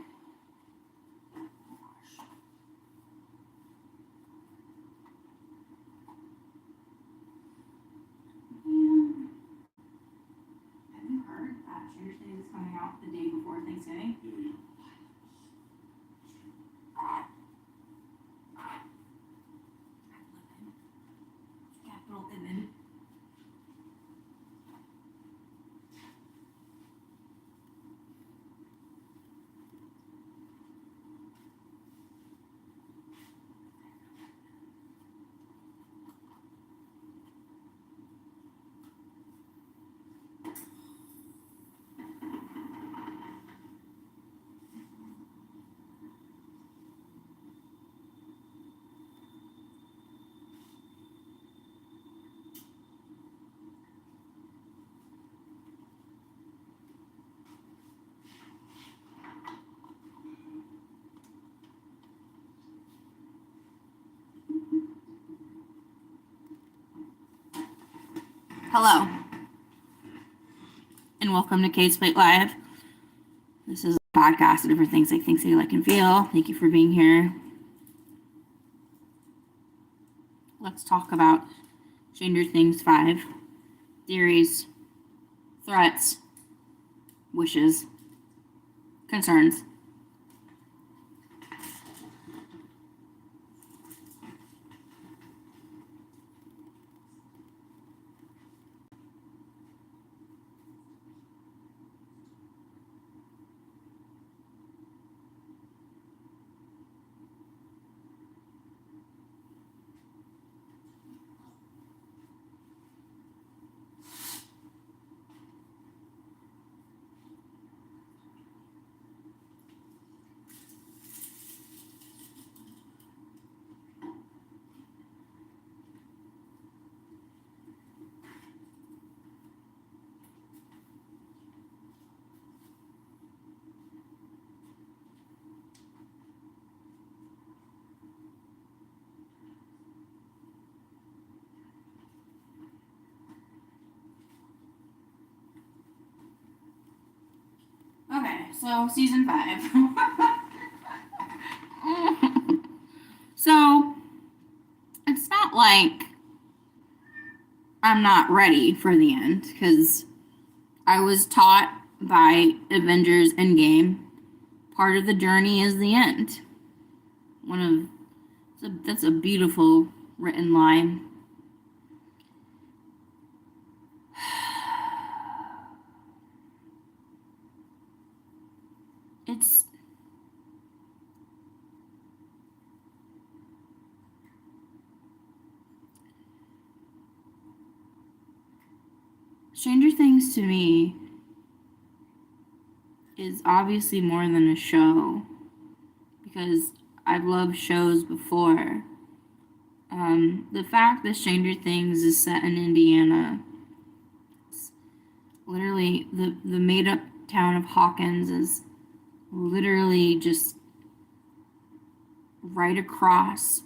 Have you heard that Tuesday is coming out the day before Thanksgiving? Capital Evan. Hello, and welcome to Kate's Plate Live. This is a podcast of different things I think, say, like, and feel. Thank you for being here. Let's talk about Stranger Things 5. Theories, threats, wishes, concerns. Okay, so season 5. So, it's not like I'm not ready for the end, because I was taught by Avengers Endgame, part of the journey is the end. That's a beautiful written line. It's Stranger Things to me is obviously more than a show, because I've loved shows before. The fact that Stranger Things is set in Indiana, literally the made up town of Hawkins is literally just right across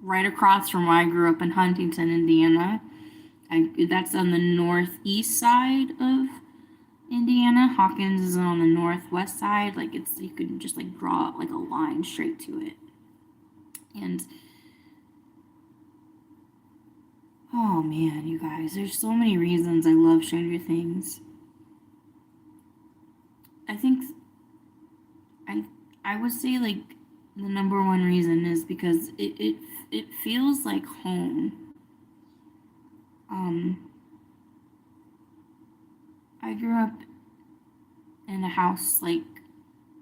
from where I grew up in Huntington, Indiana. That's on the northeast side of Indiana. Hawkins is on the northwest side. Like, you could just like draw like a line straight to it. And oh man, you guys, there's so many reasons I love Stranger Things. I think I would say like the number one reason is because it feels like home. I grew up in a house like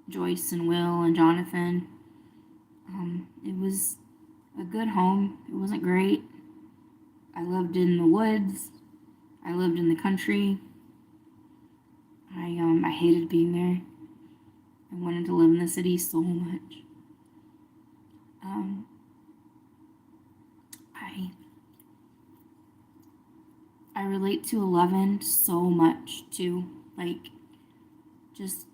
Joyce and Will and Jonathan. It was a good home. It wasn't great. I lived in the woods. I lived in the country. I hated being there. I wanted to live in the city so much. I relate to 11 so much too. Like, just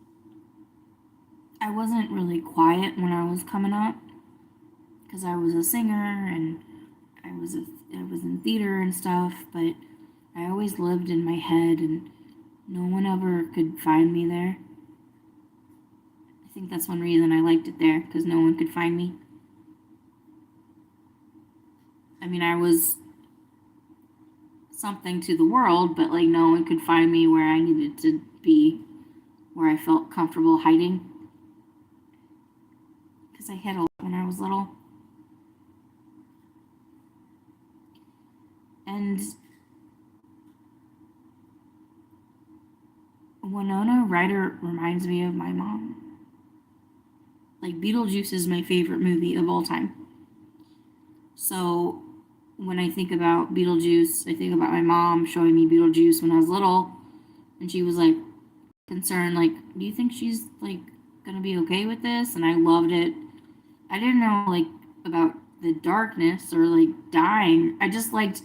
I wasn't really quiet when I was coming up, because I was a singer and I was in theater and stuff, but I always lived in my head and no one ever could find me there. I think that's one reason I liked it there, because no one could find me. I mean, I was something to the world, but like no one could find me where I needed to be, where I felt comfortable hiding. Because I hid a lot when I was little. And Winona Ryder reminds me of my mom. Like, Beetlejuice is my favorite movie of all time. So when I think about Beetlejuice, I think about my mom showing me Beetlejuice when I was little, and she was like concerned, like, do you think she's like gonna be okay with this? And I loved it. I didn't know like about the darkness or like dying. I just liked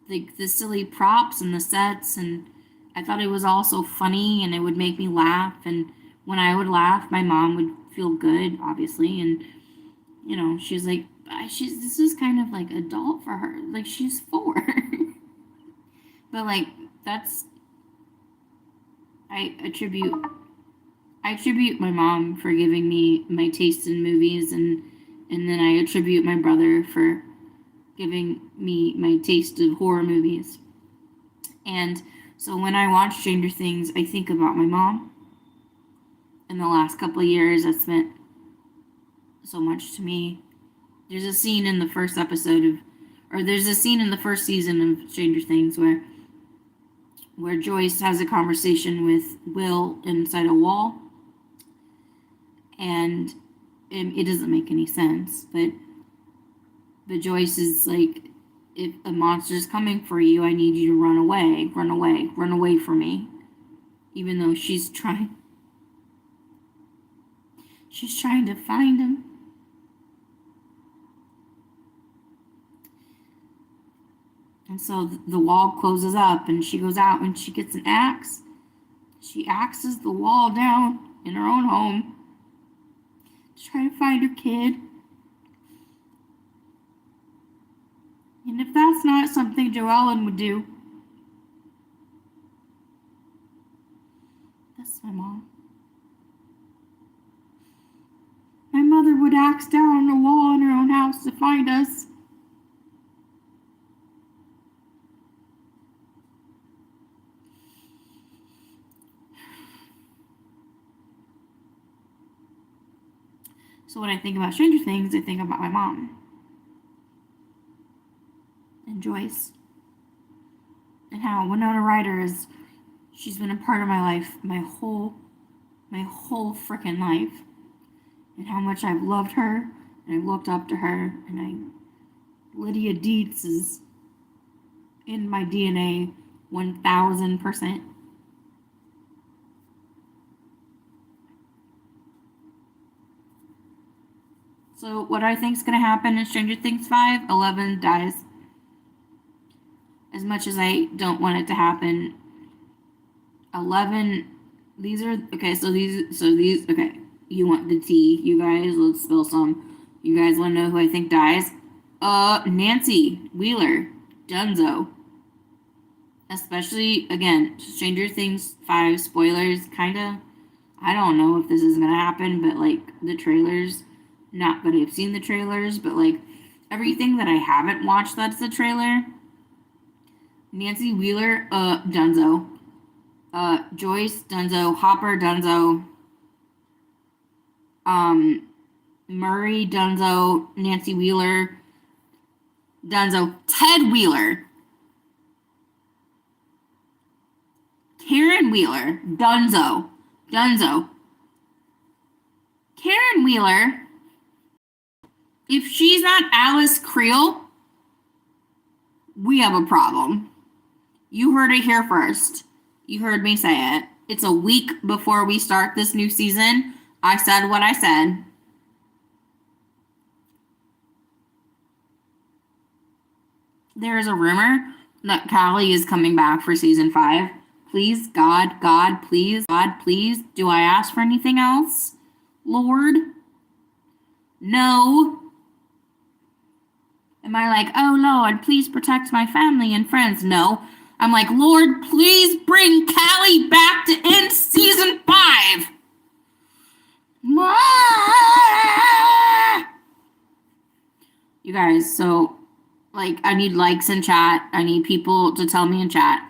like the silly props and the sets, and I thought it was all so funny and it would make me laugh, and when I would laugh my mom would feel good, obviously. And she's like, But this is kind of like adult for her. Like, she's 4. But like, that's I attribute my mom for giving me my taste in movies, and then I attribute my brother for giving me my taste of horror movies. And so when I watch Stranger Things, I think about my mom. In the last couple of years, that's meant so much to me. There's a scene in the first season of Stranger Things where Joyce has a conversation with Will inside a wall, and it doesn't make any sense, but Joyce is like, if a monster's coming for you, I need you to run away from me, even though she's trying to find him. And so the wall closes up, and she goes out and she gets an axe. She axes the wall down in her own home to try to find her kid. And if that's not something Joellen would do, that's my mom. My mother would axe down a wall in her own house to find us. So when I think about Stranger Things, I think about my mom and Joyce, and how Winona Ryder she's been a part of my life my whole freaking life, and how much I've loved her and I've looked up to her, and Lydia Dietz is in my DNA 1000%. So what I think is going to happen in Stranger Things 5, 11 dies. As much as I don't want it to happen, 11, okay, you want the tea, you guys, let's spill some. You guys want to know who I think dies? Nancy Wheeler, Dunzo. Especially, again, Stranger Things 5 spoilers, kinda. I don't know if this is going to happen, but like, the trailers, not that I've seen the trailers, but like, everything that I haven't watched that's the trailer. Nancy Wheeler, Dunzo. Joyce, Dunzo. Hopper, Dunzo. Murray, Dunzo. Nancy Wheeler, Dunzo. Ted Wheeler. Karen Wheeler, Dunzo. Karen Wheeler, if she's not Alice Creel, we have a problem. You heard it here first. You heard me say it. It's a week before we start this new season. I said what I said. There is a rumor that Callie is coming back for season 5. Please, God, please, do I ask for anything else? Lord? No. Am I like, oh Lord, please protect my family and friends? No. I'm like, Lord, please bring Callie back to end season 5. You guys, so, like, I need likes in chat. I need people to tell me in chat.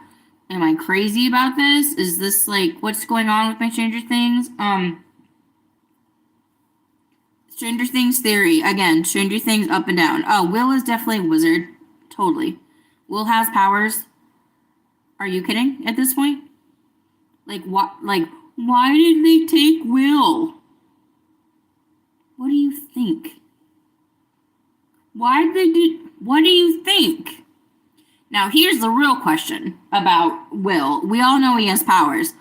Am I crazy about this? Is this, like, what's going on with my Stranger Things? Stranger Things theory. Again, Stranger Things up and down. Oh, Will is definitely a wizard. Totally. Will has powers. Are you kidding at this point? Like, what? Like, why did they take Will? What do you think? What do you think? Now, here's the real question about Will. We all know he has powers,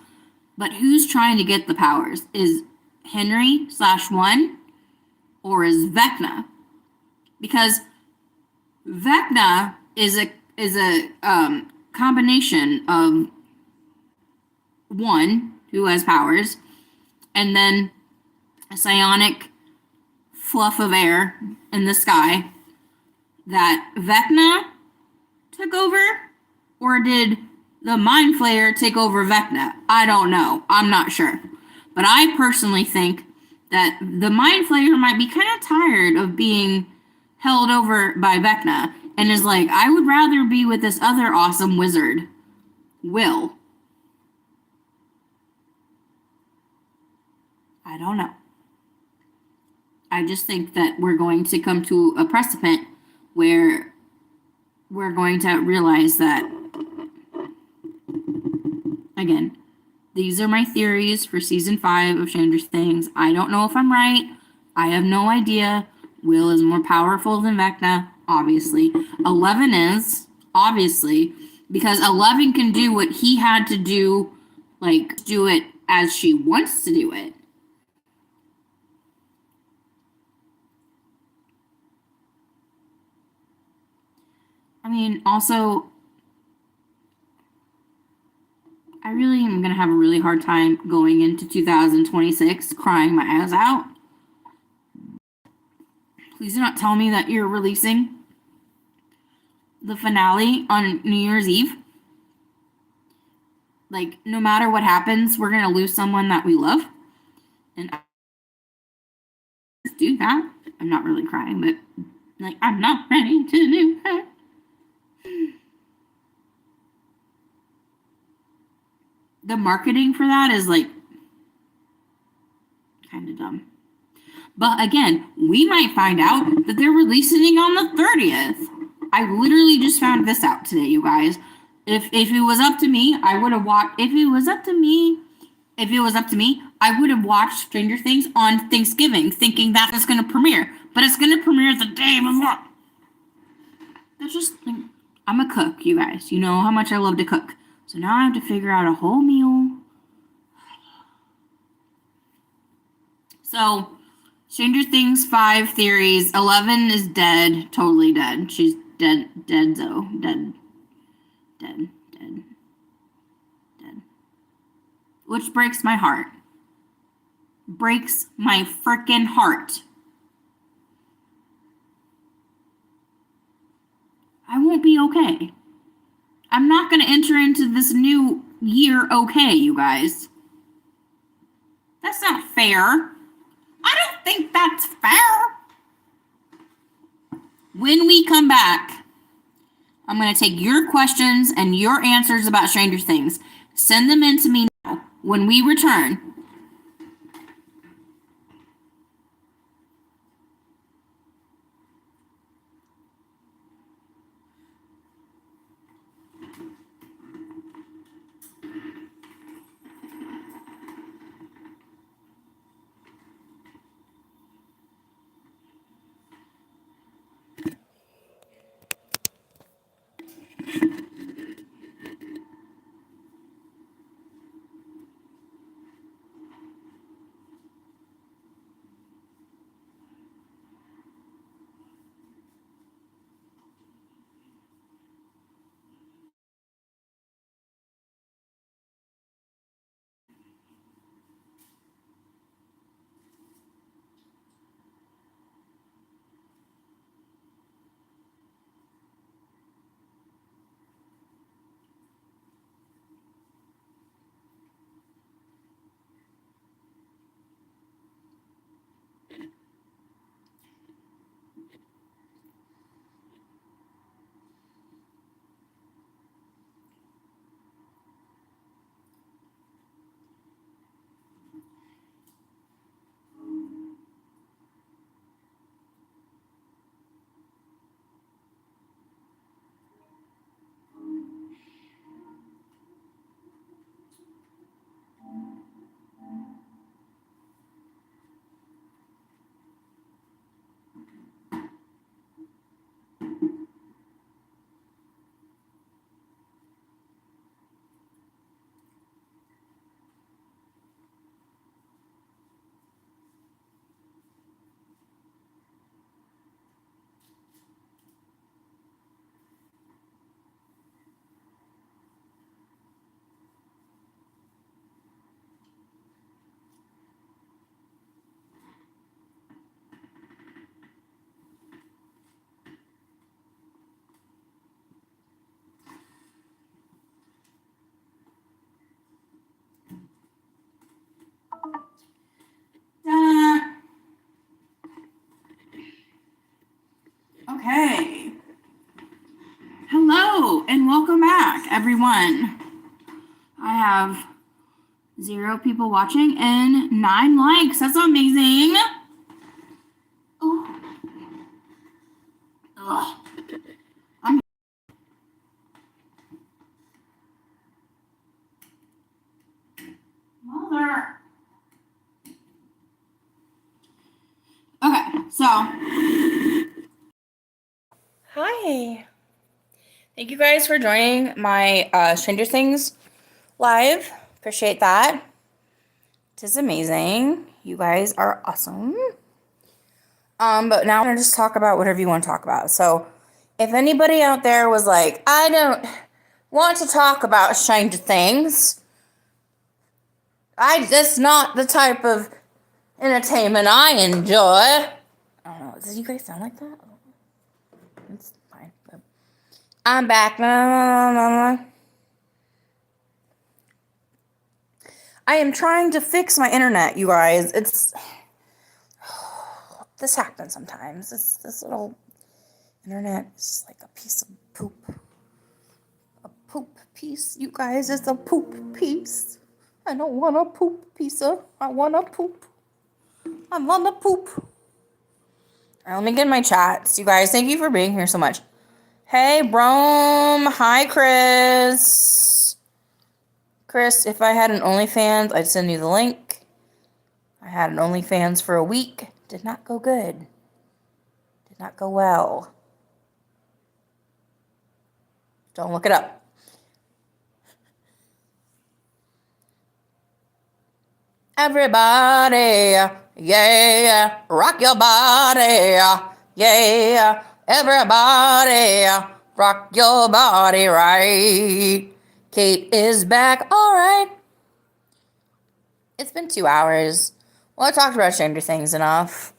but who's trying to get the powers? Is Henry /1 or is Vecna? Because Vecna is a combination of one who has powers, and then a psionic fluff of air in the sky that Vecna took over? Or did the Mind Flayer take over Vecna? I don't know. I'm not sure. But I personally think that the Mind Flayer might be kind of tired of being held over by Vecna and is like, I would rather be with this other awesome wizard, Will. I don't know. I just think that we're going to come to a precipice where we're going to realize that, again, these are my theories for season 5 of Stranger Things. I don't know if I'm right. I have no idea. Will is more powerful than Vecna, obviously. 11 is, obviously, because 11 can do what he had to do, like, do it as she wants to do it. I mean, also, I really am going to have a really hard time going into 2026 crying my eyes out. Please do not tell me that you're releasing the finale on New Year's Eve. Like, no matter what happens, we're going to lose someone that we love. And I do that. I'm not really crying, but, like, I'm not ready to do that. The marketing for that is, like, kind of dumb. But again, we might find out that they're releasing on the 30th. I literally just found this out today, you guys. If it was up to me, I would have watched. If it was up to me, I would have watched Stranger Things on Thanksgiving, thinking that it's going to premiere. But it's going to premiere the day before. That's just, like, I'm a cook, you guys. You know how much I love to cook. So now I have to figure out a whole meal. So, Stranger Things 5 theories. 11 is dead. Totally dead. She's dead. Dead. Which breaks my heart. Breaks my frickin' heart. I won't be okay. I'm not going to enter into this new year okay, you guys. That's not fair. I don't think that's fair. When we come back, I'm going to take your questions and your answers about Stranger Things. Send them in to me now. When we return, Okay. Hello and welcome back, everyone. I have 0 people watching and 9 likes. That's amazing. Oh. Ugh. Mother. Okay, so. Hi. Thank you guys for joining my Stranger Things live. Appreciate that. It is amazing. You guys are awesome. But now I'm gonna just talk about whatever you want to talk about. So, if anybody out there was like, I don't want to talk about Stranger Things, that's not the type of entertainment I enjoy. I don't know. Does you guys sound like that? It's fine. But I'm back. I am trying to fix my internet, you guys. This happens sometimes. This little internet is like a piece of poop. A poop piece, you guys. It's a poop piece. I don't want a poop pizza. I want a poop. I want a poop. All right, let me get my chats. You guys, thank you for being here so much. Hey, Brome. Hi, Chris. Chris, if I had an OnlyFans, I'd send you the link. I had an OnlyFans for a week. Did not go good. Did not go well. Don't look it up. Everybody, yeah, rock your body, yeah, everybody, rock your body right. Kate is back, all right. It's been 2 hours. Well, I talked about Stranger Things enough.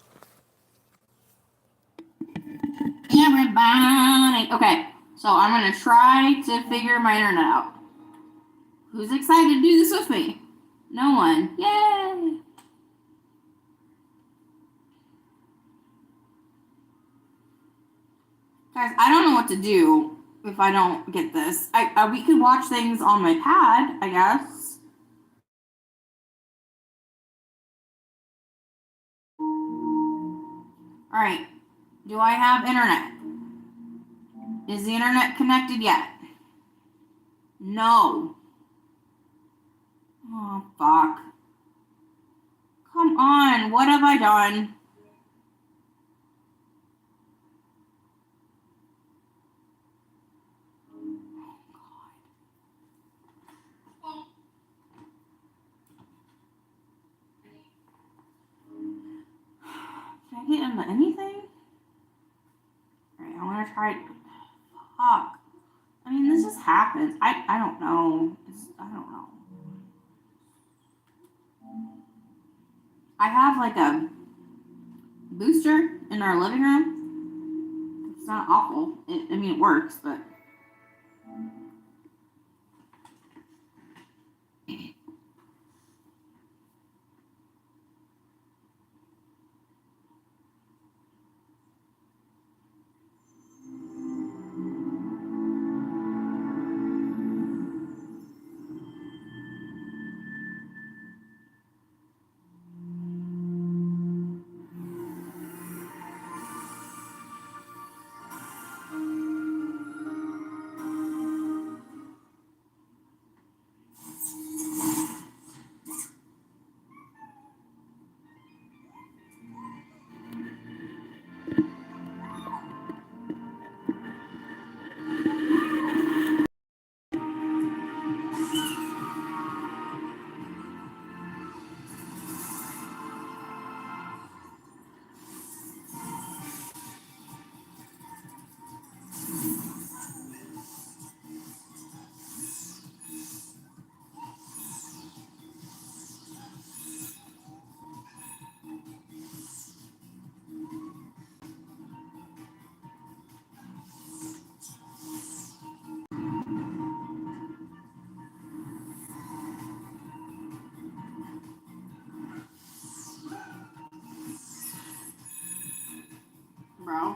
Everybody. Okay, so I'm going to try to figure my internet out. Who's excited to do this with me? No one. Yay! Guys, I don't know what to do if I don't get this. We could watch things on my pad, I guess. All right. Do I have internet? Is the internet connected yet? No. Oh, fuck. Come on. What have I done? Can I get into anything? Alright, I'm gonna try. Fuck. I mean, this just happens. I don't know. I don't know. I have like a booster in our living room. It's not awful. I mean, it works, but. Bro.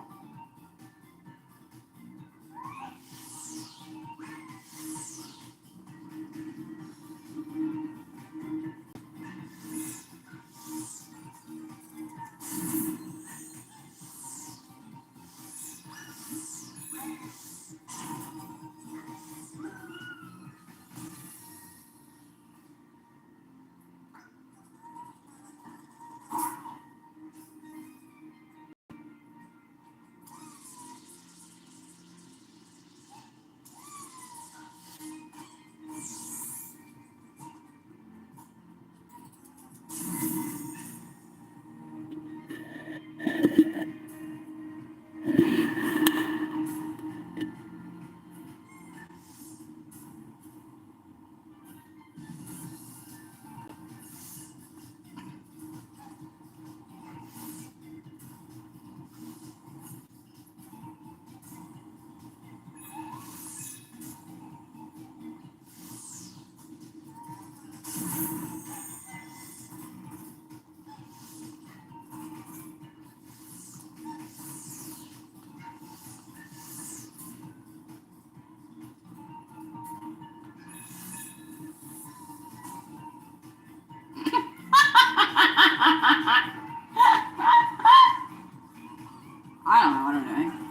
I don't know what I'm doing.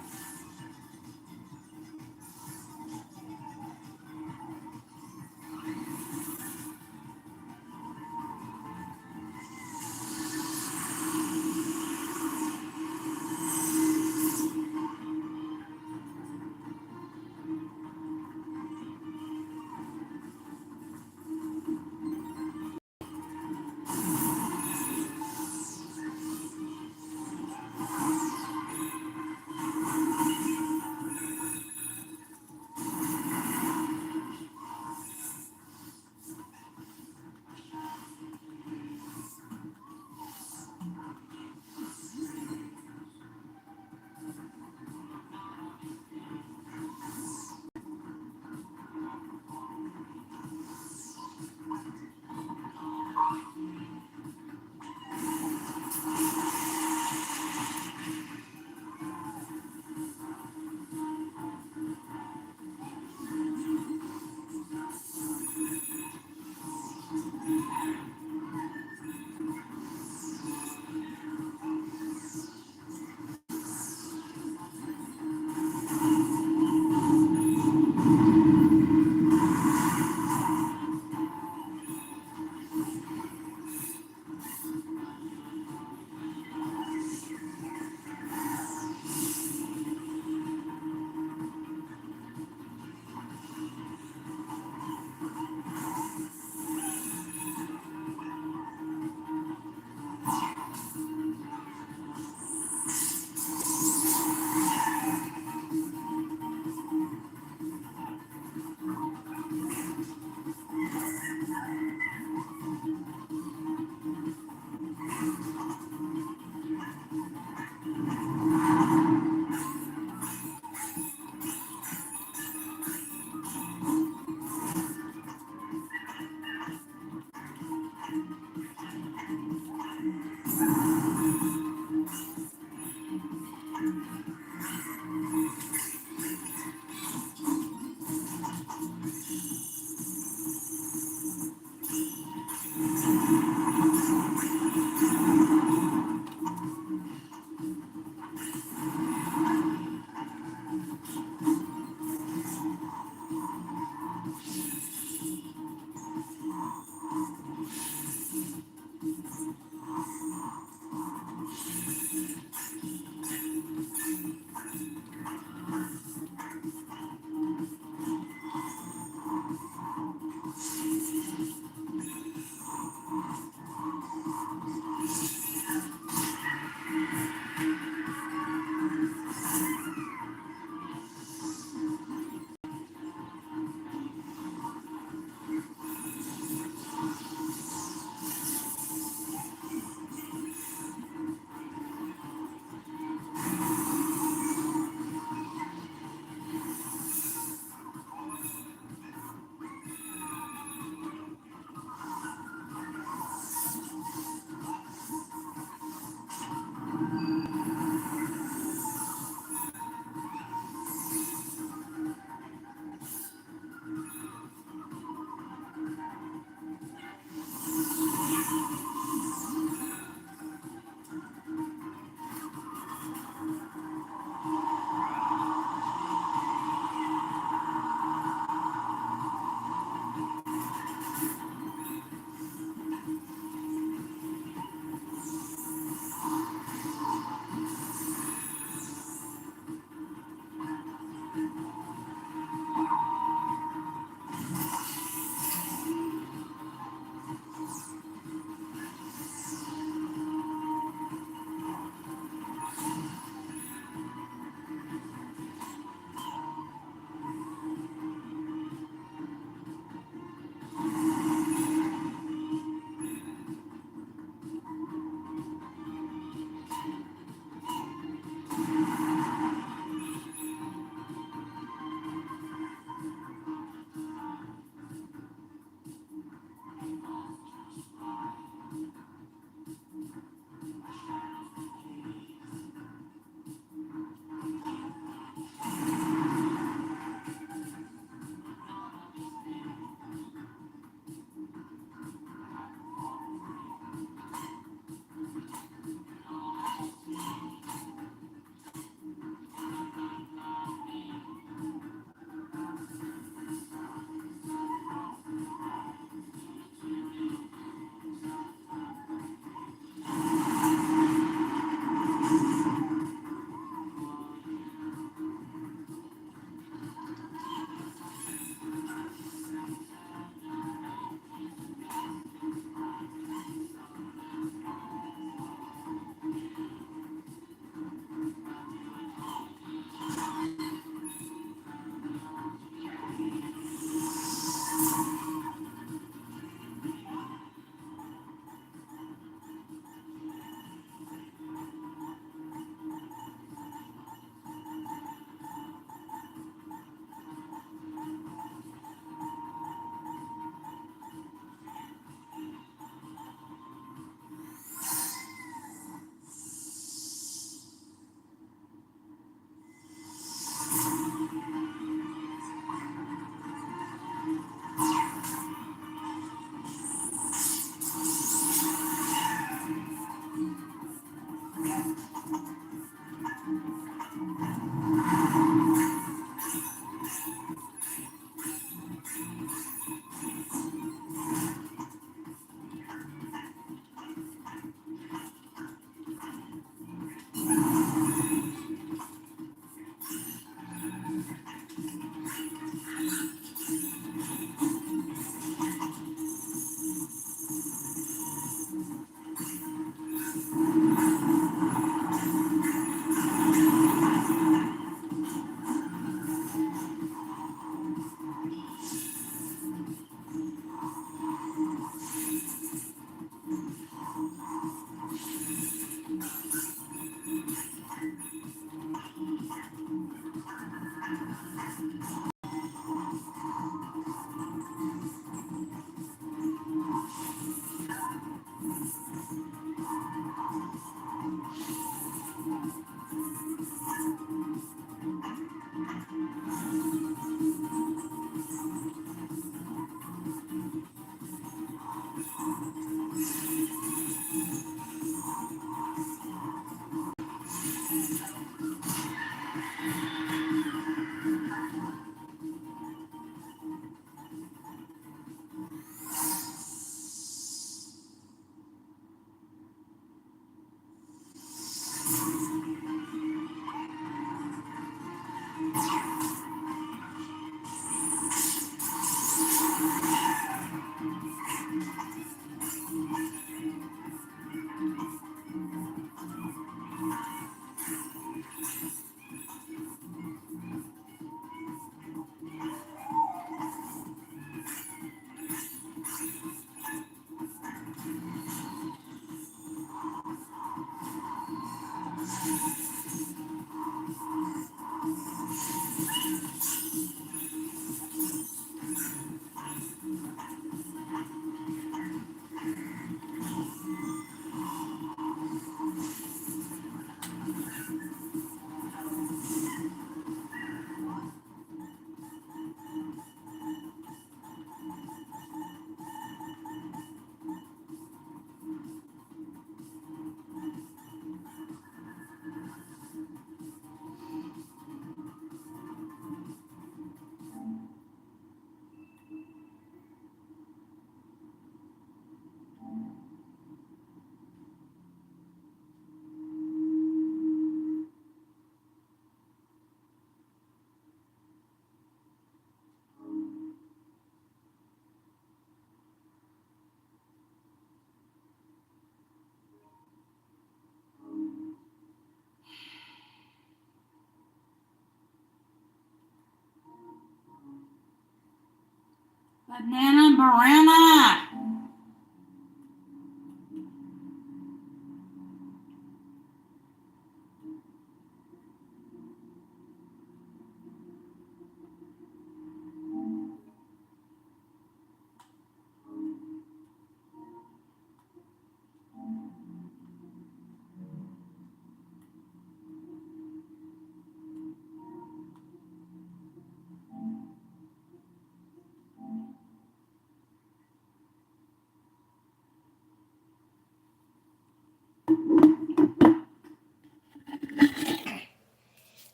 Banana banana.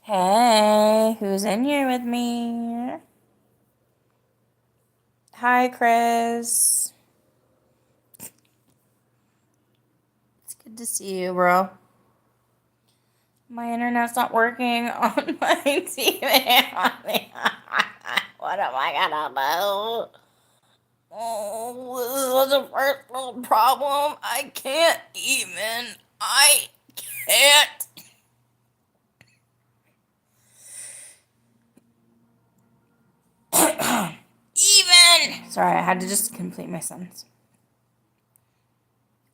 Hey, who's in here with me? Hi, Chris. It's good to see you, bro. My internet's not working on my TV. What am I gonna do? Oh, this was a personal problem. I can't. Even. Sorry, I had to just complete my sentence.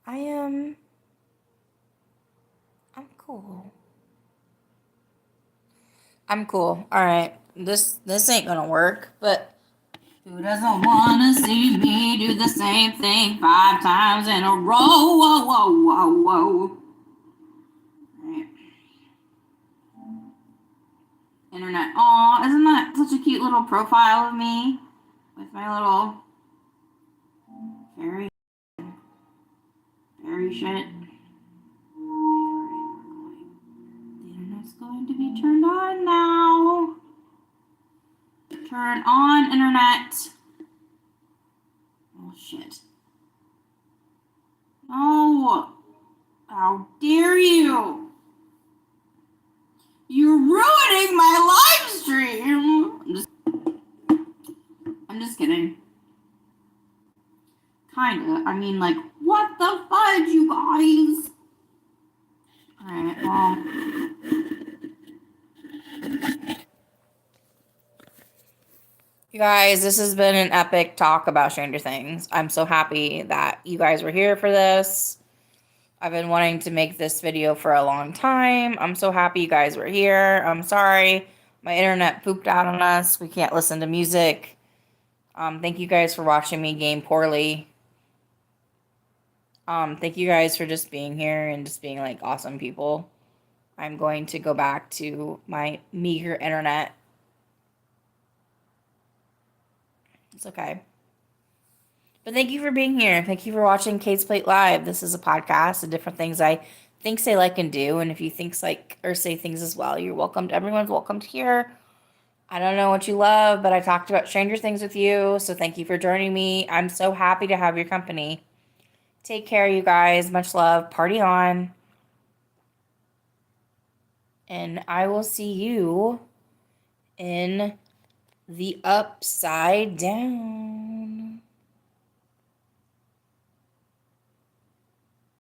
I'm cool. I'm cool. All right. This ain't gonna work, but who doesn't want to see me do the same thing 5 times in a row? Whoa, whoa, whoa, whoa. All right. Internet. Aw, isn't that such a cute little profile of me with my little fairy shit? to be turned on now. Turn on internet. Oh, shit. No. How dare you? You're ruining my live stream. I'm just kidding. Kinda. I mean, like, what the fudge, you guys? Alright, well. You guys, this has been an epic talk about Stranger Things. I'm so happy that you guys were here for this. I've been wanting to make this video for a long time. I'm so happy you guys were here. I'm sorry my internet pooped out on us. We can't listen to music. Thank you guys for watching me game poorly. Thank you guys for just being here and just being like awesome people. I'm going to go back to my meager internet. It's okay. But thank you for being here. Thank you for watching Kate's Plate Live. This is a podcast of different things I think, say, like, and do. And if you think, like, or say things as well, you're welcome. Everyone's welcome to here. I don't know what you love, but I talked about Stranger Things with you. So thank you for joining me. I'm so happy to have your company. Take care, you guys. Much love. Party on. And I will see you in the upside down.